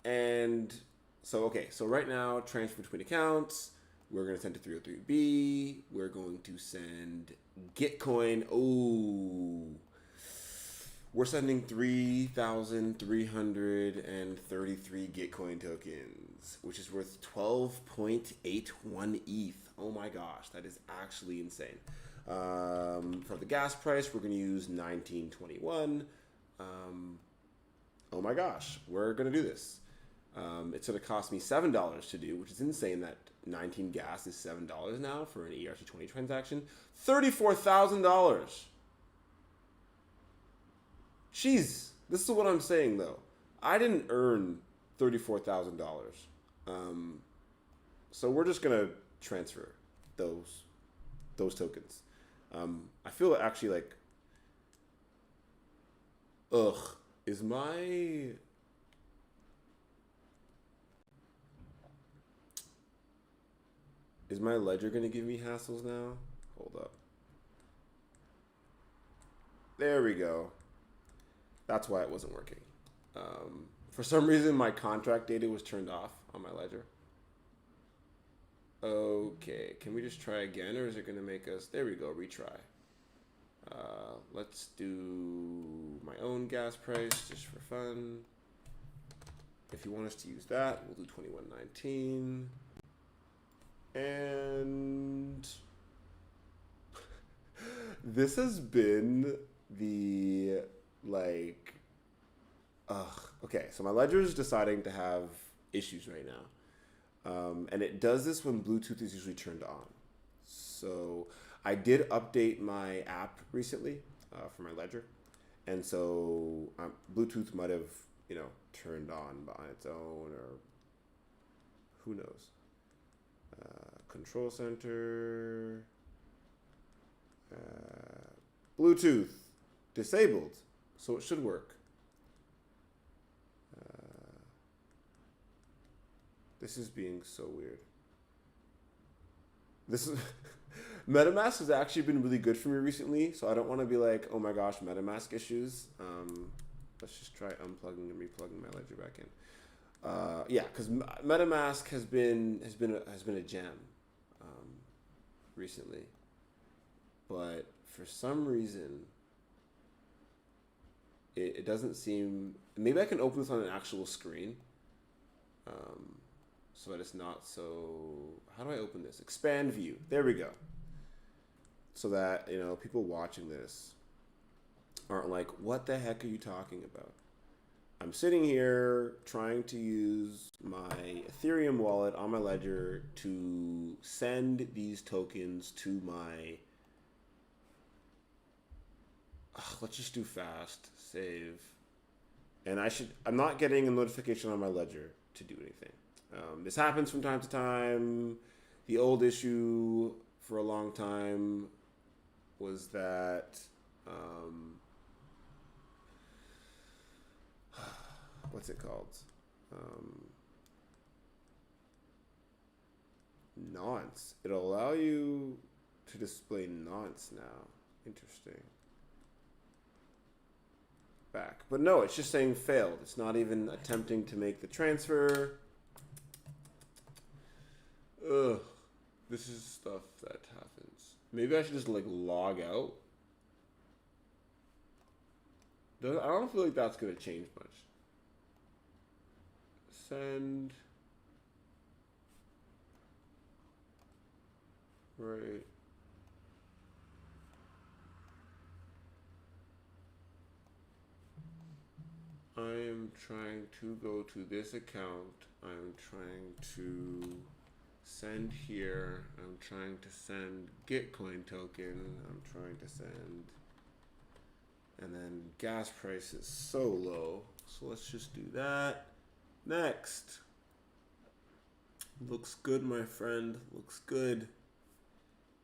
And so, okay, so right now, transfer between accounts. We're going to send to 303B. We're going to send Gitcoin. Oh, we're sending 3,333 Gitcoin tokens, which is worth 12.81 ETH. Oh my gosh, that is actually insane. For the gas price, we're going to use 19.21. Oh my gosh, we're going to do this. It's going to cost me $7 to do, which is insane that 19 gas is $7 now for an ERC20 transaction. $34,000. Jeez, this is what I'm saying though. I didn't earn $34,000. So we're just gonna transfer those tokens. I feel actually like, is my ledger gonna give me hassles now? Hold up. There we go. That's why it wasn't working. For some reason, my contract data was turned off on my ledger. Okay, can we just try again, or is it going to make us... There we go, retry. Let's do my own gas price, just for fun. If you want us to use that, we'll do 21.19. And... this has been the... like, okay, so my ledger is deciding to have issues right now. And it does this when Bluetooth is usually turned on. So I did update my app recently for my ledger. And so Bluetooth might have, turned on by its own, or who knows. Control center, Bluetooth disabled. So it should work. This is being so weird. This is MetaMask has actually been really good for me recently, so I don't want to be like, oh my gosh, MetaMask issues. Let's just try unplugging and replugging my ledger back in. Yeah, because MetaMask has been a gem recently, but for some reason. It doesn't seem... Maybe I can open this on an actual screen. So that it's not so... How do I open this? Expand view. There we go. so that, people watching this aren't like, what the heck are you talking about? I'm sitting here trying to use my Ethereum wallet on my ledger to send these tokens to my, let's just do fast, save. And I'm not getting a notification on my ledger to do anything. This happens from time to time. The old issue for a long time was that, what's it called? Nonce. It'll allow you to display nonce now. Interesting. Back. But no, it's just saying failed. It's not even attempting to make the transfer. Ugh. This is stuff that happens. Maybe I should just log out. I don't feel like that's going to change much. Send. Right. I am trying to go to this account. I'm trying to send here. I'm trying to send Gitcoin token. I'm trying to send. And then gas price is so low. So let's just do that. Next. Looks good, my friend. Looks good.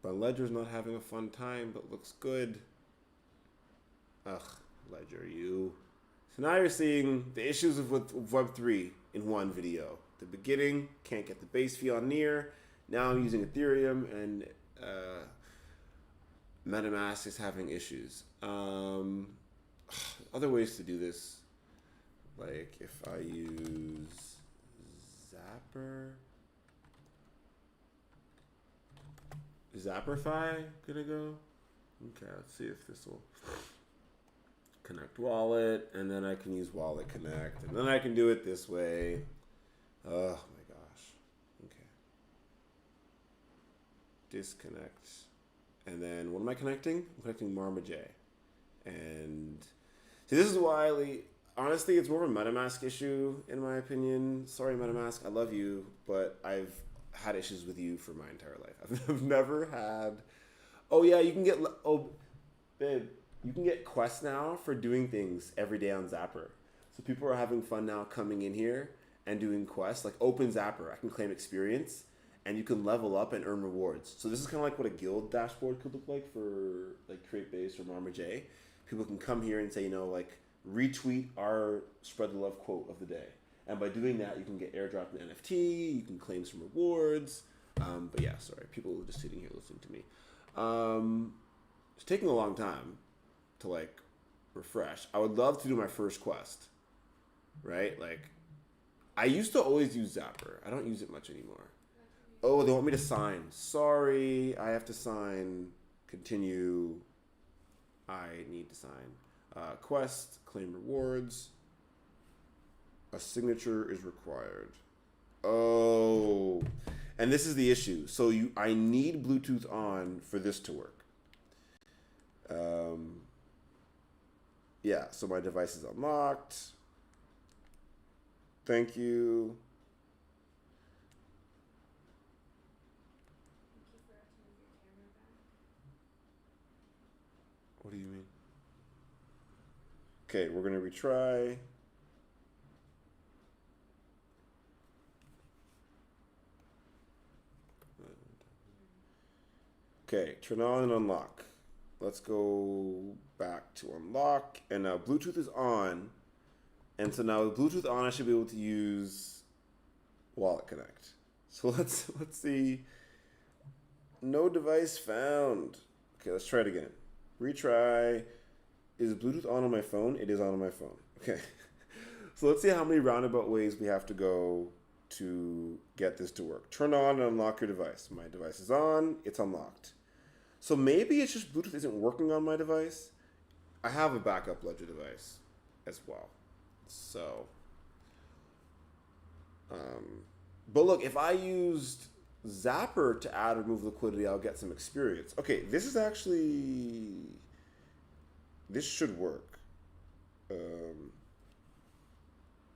My ledger's not having a fun time, but looks good. Ugh, ledger, you. So now you're seeing the issues with Web3 in one video. The beginning, can't get the base fee on near. Now I'm using Ethereum, and MetaMask is having issues. Other ways to do this, like if I use Zapperify, gonna go? Okay, let's see if this will connect wallet, and then I can use wallet connect, and then I can do it this way. Oh my gosh. Okay. Disconnect. And then what am I connecting? I'm connecting Marma J. And see, this is why, honestly, it's more of a MetaMask issue, in my opinion. Sorry, MetaMask, I love you, but I've had issues with you for my entire life. I've never had. Oh yeah, you can get. Oh, babe, you can get quests now for doing things every day on Zapper. So people are having fun now coming in here and doing quests like Open Zapper. I can claim experience, and you can level up and earn rewards. So this is kind of like what a guild dashboard could look like for Create Base or Marma J. People can come here and say, retweet our spread the love quote of the day. And by doing that, you can get airdropped an NFT, you can claim some rewards. But yeah, sorry, people are just sitting here listening to me. It's taking a long time to refresh. I would love to do my first quest, right? I used to always use Zapper. I don't use it much anymore. Oh, they want me to sign. Sorry, I have to sign. Continue. I need to sign. Quest, claim rewards. A signature is required. Oh, and this is the issue. So I need Bluetooth on for this to work. Yeah, so my device is unlocked. Thank you. What do you mean? Okay, we're gonna retry. Okay, turn on and unlock. Let's go back to unlock, and now Bluetooth is on. And so now with Bluetooth on, I should be able to use Wallet Connect. So let's see. No device found. Okay, let's try it again. Retry. Is Bluetooth on my phone? It is on my phone. Okay. So let's see how many roundabout ways we have to go to get this to work. Turn on and unlock your device. My device is on. It's unlocked. So maybe it's just Bluetooth isn't working on my device. I have a backup Ledger device as well. So, but look, if I used Zapper to add remove liquidity, I'll get some experience. Okay, this is actually, this should work.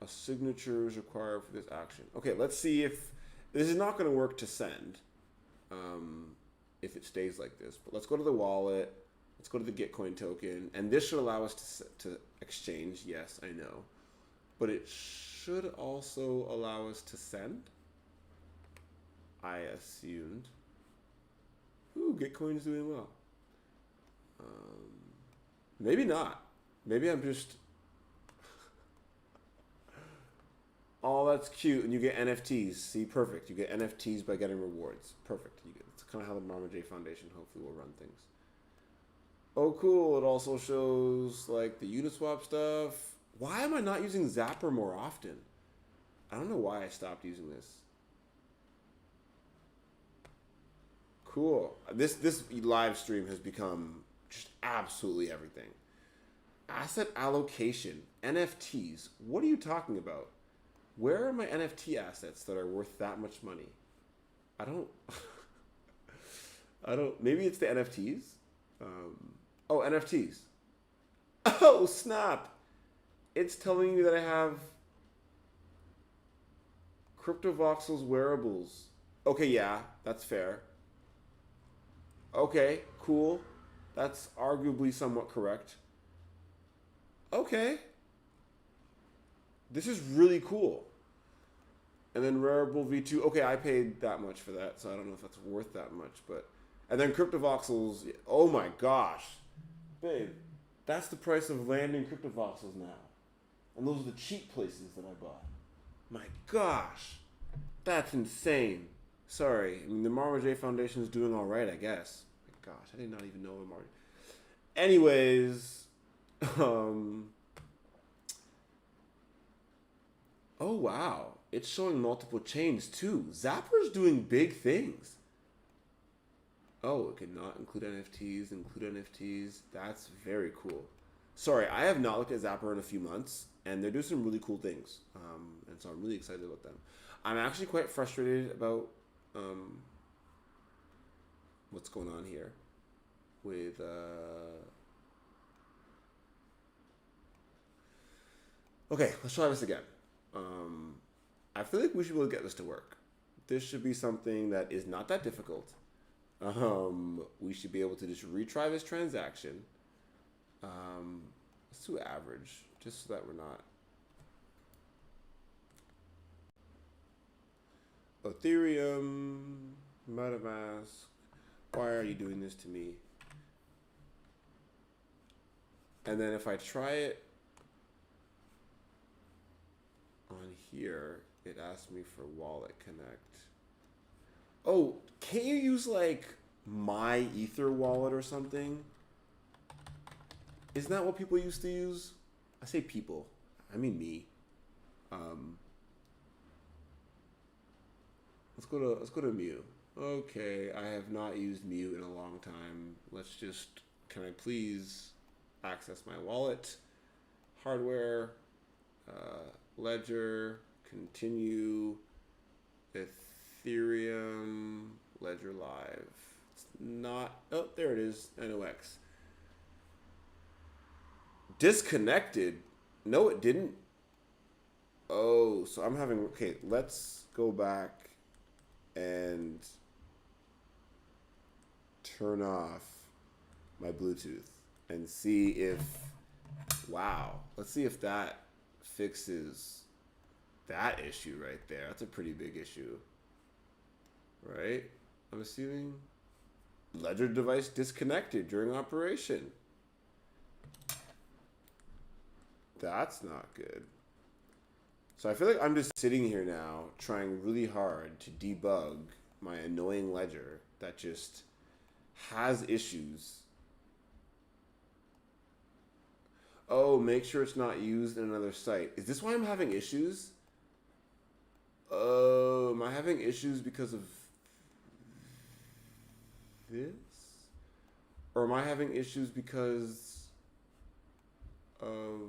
A signature is required for this action. Okay, let's see if this is not going to work to send. If it stays like this, but let's go to the wallet. Let's go to the Gitcoin token, and this should allow us to exchange. Yes, I know, but it should also allow us to send. I assumed. Ooh, Gitcoin's doing well. Maybe not. Maybe I'm just. Oh, that's cute, and you get NFTs. See, perfect. You get NFTs by getting rewards. Perfect. It's kind of how the Marma J Foundation hopefully will run things. Oh, cool. It also shows like the Uniswap stuff. Why am I not using Zapper more often? I don't know why I stopped using this. Cool. This live stream has become just absolutely everything. Asset allocation, NFTs. What are you talking about? Where are my NFT assets that are worth that much money? I don't. Maybe it's the NFTs. Oh, NFTs. Oh, snap! It's telling me that I have CryptoVoxel's wearables. Okay, yeah, that's fair. Okay, cool. That's arguably somewhat correct. Okay. This is really cool. And then Rarible V2. Okay, I paid that much for that, so I don't know if that's worth that much. But and then CryptoVoxels. Oh my gosh, babe, that's the price of landing CryptoVoxels now. And those are the cheap places that I bought. My gosh, that's insane. Sorry, I mean the Marma J Foundation is doing all right, I guess. My gosh, I did not even know the Marma. Anyways, oh wow, it's showing multiple chains too. Zapper's doing big things. Oh, it cannot include NFTs. That's very cool. Sorry, I have not looked at Zapper in a few months, and they're doing some really cool things. And so I'm really excited about them. I'm actually quite frustrated about what's going on here with okay, let's try this again. I feel like we should be able to get this to work. This should be something that is not that difficult. We should be able to just retry this transaction. Let's do average, just so that we're not. Ethereum, MetaMask, why are you doing this to me? And then if I try it on here, it asks me for Wallet Connect. Oh, can't you use like my Ether wallet or something? Isn't that what people used to use? I say people, I mean me. Let's go to Mew. Okay, I have not used Mew in a long time. Let's just, can I please access my wallet? Hardware, Ledger, continue, Ethereum, Ledger Live. It's not, oh, there it is, NOx. Disconnected? No, it didn't. Oh, so I'm having, okay, let's go back and turn off my Bluetooth and see if, wow, let's see if that fixes that issue right there. That's a pretty big issue, right? I'm assuming Ledger device disconnected during operation. That's not good. So I feel like I'm just sitting here now trying really hard to debug my annoying Ledger that just has issues. Oh, make sure it's not used in another site. Is this why I'm having issues? Oh, am I having issues because of this? Or am I having issues because of...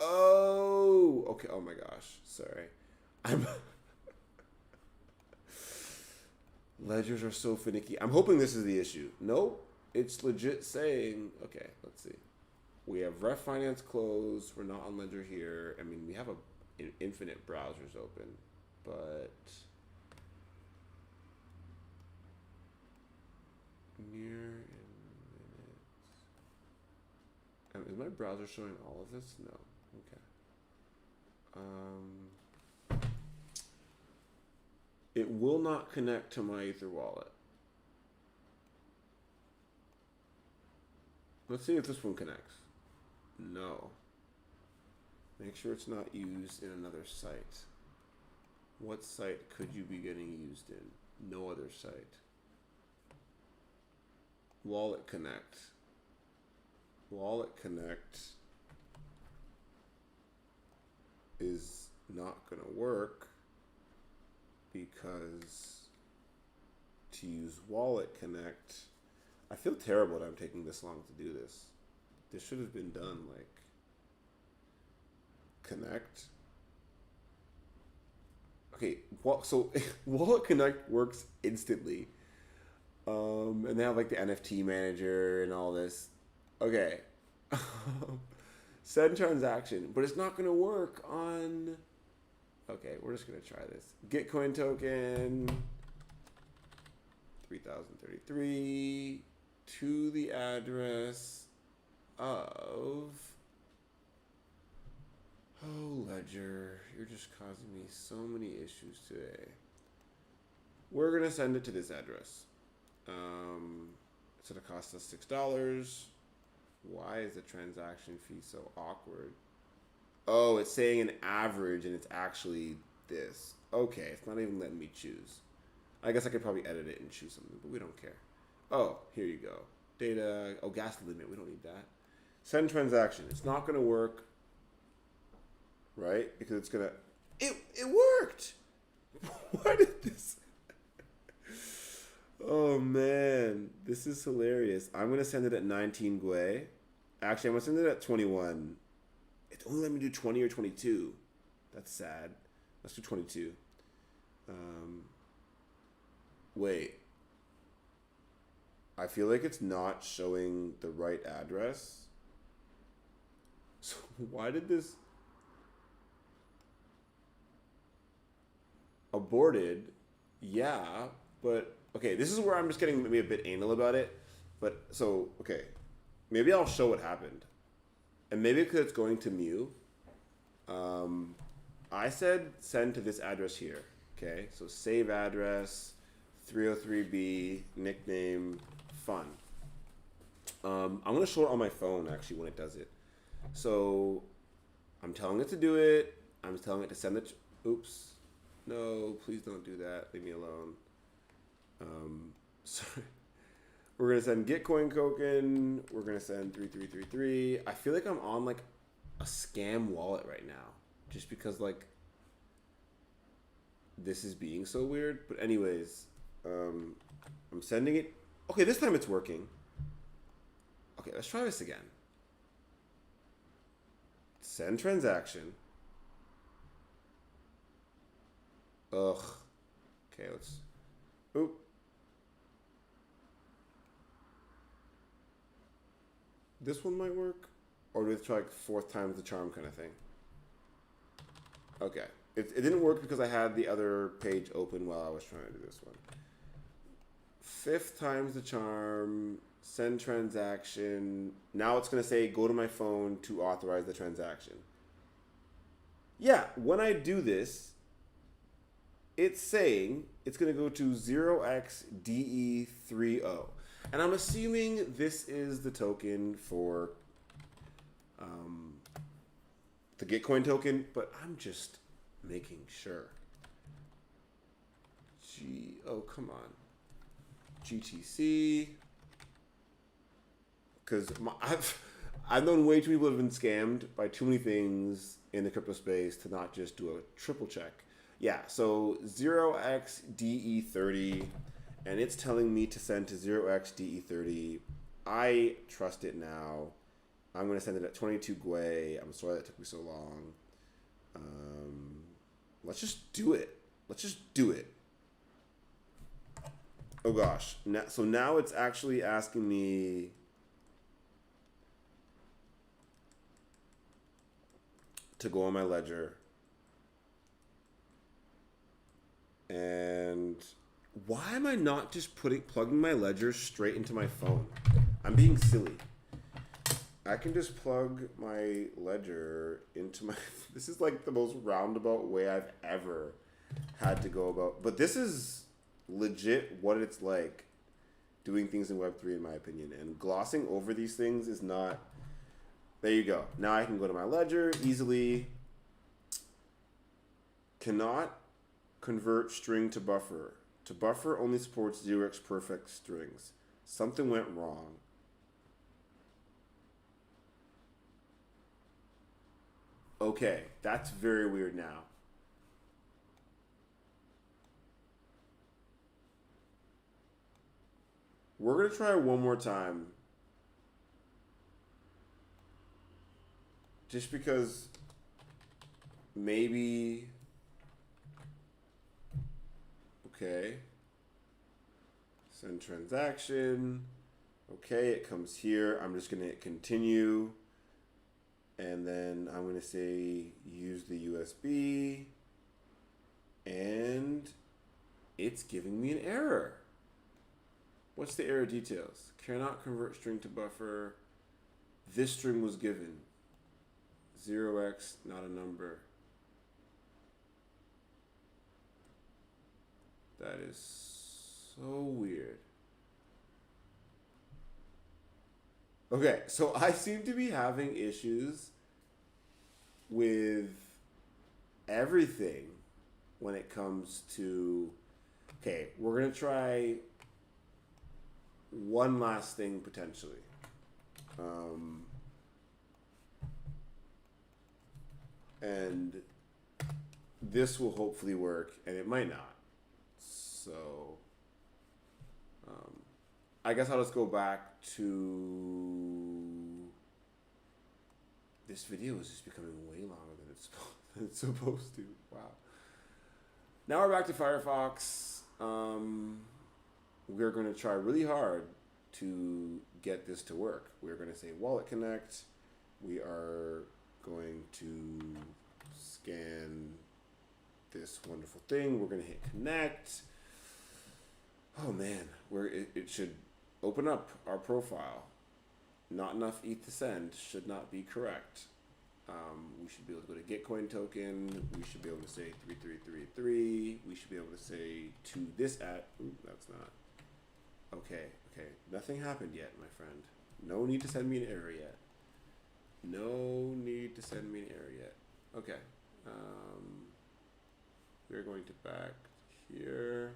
Oh, okay. Oh my gosh. Sorry. Ledgers are so finicky. I'm hoping this is the issue. Nope. It's legit saying, okay, let's see. We have Ref Finance closed. We're not on Ledger here. I mean, we have infinite browsers open, but near minutes. Is my browser showing all of this? No. Okay. It will not connect to my Ether wallet. Let's see if this one connects. No. Make sure it's not used in another site. What site could you be getting used in? No other site. Wallet Connect. Wallet Connect is not going to work because to use Wallet Connect, I feel terrible that I'm taking this long to do this. This should have been done like Connect. Okay, so Wallet Connect works instantly. And they have like the NFT manager and all this. Okay. Send transaction, but it's not going to work on. Okay, we're just going to try this. Gitcoin token 3033 to the address of. Oh, Ledger, you're just causing me so many issues today. We're going to send it to this address. It's going to cost us $6. Why is the transaction fee so awkward? Oh, it's saying an average and it's actually this. Okay, it's not even letting me choose. I guess I could probably edit it and choose something, but we don't care. Oh, here you go. Data. Oh, gas limit. We don't need that. Send transaction. It's not going to work. Right? Because it's going to... It worked! Why did this... Oh, man. This is hilarious. I'm going to send it at 19 Gwei. Actually, I'm going to send it at 21. It's only let me do 20 or 22. That's sad. Let's do 22. Wait. I feel like it's not showing the right address. So why did this... Aborted? Yeah, but... Okay, this is where I'm just getting maybe a bit anal about it. But, so, okay. Maybe I'll show what happened. And maybe because it's going to Mew. I said send to this address here. Okay, so save address, 303B, nickname, fun. I'm going to show it on my phone, actually, when it does it. So, I'm telling it to do it. I'm telling it to send it. Oops. No, please don't do that. Leave me alone. Sorry. We're going to send Gitcoin token. We're going to send 3333. I feel like I'm on like a scam wallet right now. Just because like this is being so weird. But anyways, I'm sending it. Okay, this time it's working. Okay, let's try this again. Send transaction. Ugh. Okay, let's... Oop. This one might work? Or do we try like 4th time's the charm kind of thing? Okay. It didn't work because I had the other page open while I was trying to do this one. 5th time's the charm. Send transaction. Now it's going to say go to my phone to authorize the transaction. Yeah, when I do this, it's saying it's going to go to 0xDE30. And I'm assuming this is the token for the Gitcoin token, but I'm just making sure. Oh, come on. GTC. Because I've known way too many people have been scammed by too many things in the crypto space to not just do a triple check. Yeah, so 0xDE30, and it's telling me to send to 0xDE30. I trust it now. I'm going to send it at 22 Gwei. I'm sorry that took me so long. Let's just do it. Let's just do it. Oh gosh. So now it's actually asking me to go on my ledger. And why am I not just plugging my ledger straight into my phone? I'm being silly. I can just plug my ledger into my... This is like the most roundabout way I've ever had to go about. But this is legit what it's like doing things in Web3, in my opinion. And glossing over these things is not... There you go. Now I can go to my ledger easily. Cannot convert string to buffer. To buffer only supports 0x perfect strings. Something went wrong. Okay, that's very weird now. We're going to try one more time. Just because maybe... Okay. Send transaction. Okay, it comes here. I'm just going to hit continue. And then I'm going to say use the USB. And it's giving me an error. What's the error details? Cannot convert string to buffer. This string was given. 0x, not a number. That is so weird. Okay, so I seem to be having issues with everything when it comes to... Okay, we're going to try one last thing potentially. And this will hopefully work, and it might not. So, I guess I'll just go back to... This video is just becoming way longer than it's supposed to. Wow. Now we're back to Firefox. We're going to try really hard to get this to work. We're going to say Wallet Connect. We are going to scan this wonderful thing. We're going to hit Connect. Oh man, it should open up our profile. Not enough ETH to send should not be correct. We should be able to go to Gitcoin token. We should be able to say 3333. We should be able to say to this at... Ooh, that's not... Okay. Nothing happened yet, my friend. No need to send me an error yet. No need to send me an error yet. Okay. We're going to back here.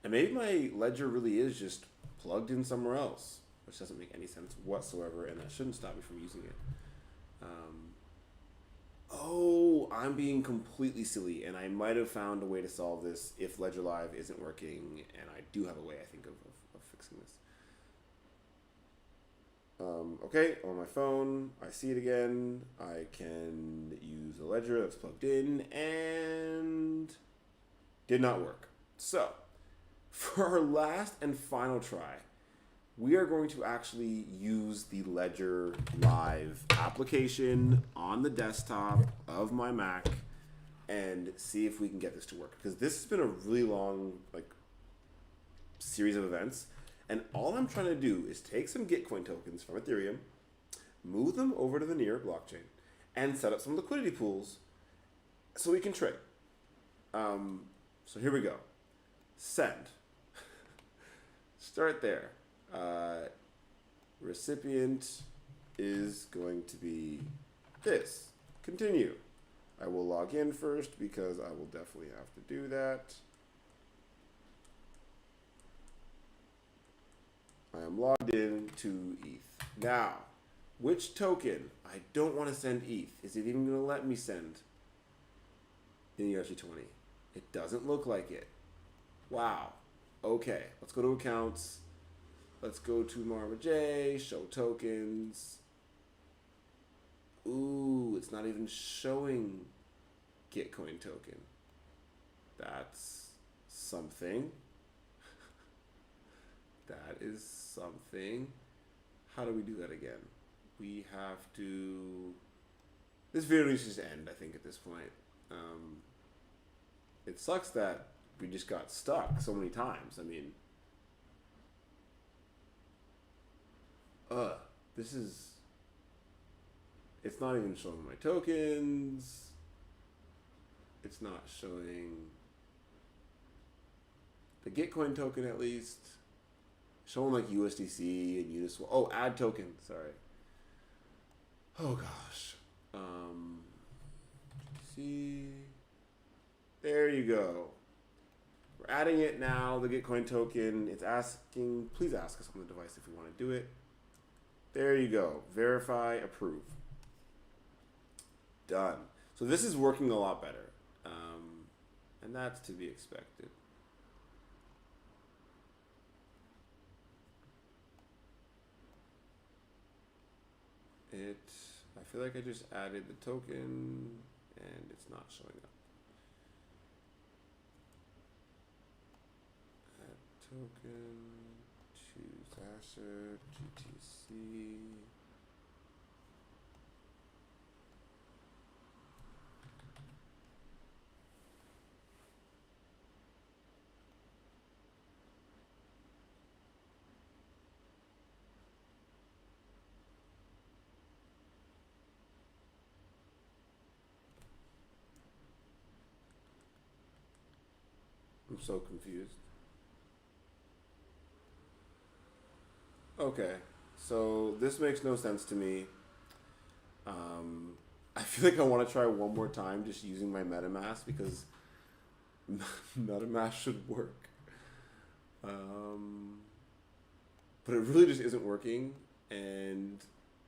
And maybe my ledger really is just plugged in somewhere else, which doesn't make any sense whatsoever, and that shouldn't stop me from using it. Oh, I'm being completely silly, and I might have found a way to solve this if Ledger Live isn't working, and I do have a way, I think, of fixing this. Okay, on my phone, I see it again. I can use a ledger that's plugged in, and did not work. So, for our last and final try, we are going to actually use the Ledger Live application on the desktop of my Mac and see if we can get this to work. Because this has been a really long series of events. And all I'm trying to do is take some Gitcoin tokens from Ethereum, move them over to the Near blockchain, and set up some liquidity pools so we can trade. So here we go. Send. Start there. Recipient is going to be this. Continue. I will log in first because I will definitely have to do that. I am logged in to ETH. Now, which token? I don't want to send ETH. Is it even going to let me send in ERC20? It doesn't look like it. Wow. Okay, let's go to accounts. Let's go to Marma J, show tokens. Ooh, it's not even showing Gitcoin token. That's something. That is something. How do we do that again? We have to... This video needs to just end, I think, at this point. It sucks that we just got stuck so many times. I mean... this is... It's not even showing my tokens. It's not showing the Gitcoin token, at least. Showing like USDC and Uniswap. Oh, add token. Sorry. Oh gosh. See. There you go. We're adding it now. The Gitcoin token. It's asking. Please ask us on the device if we want to do it. There you go. Verify. Approve. Done. So this is working a lot better. And that's to be expected. I feel like I just added the token and it's not showing up. Add token, choose asset, GTC. I'm so confused. Okay, so this makes no sense to me. I feel like I want to try one more time just using my MetaMask because MetaMask should work. But it really just isn't working. And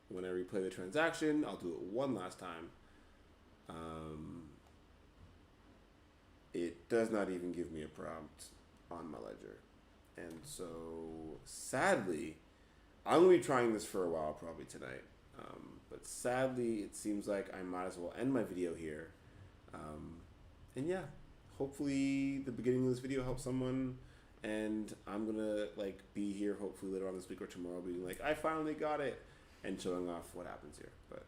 when I replay the transaction, I'll do it one last time. It does not even give me a prompt on my ledger. And so, sadly, I'm going to be trying this for a while probably tonight. But sadly, it seems like I might as well end my video here. And yeah, hopefully the beginning of this video helps someone. And I'm going to like be here hopefully later on this week or tomorrow being like, I finally got it. And showing off what happens here. But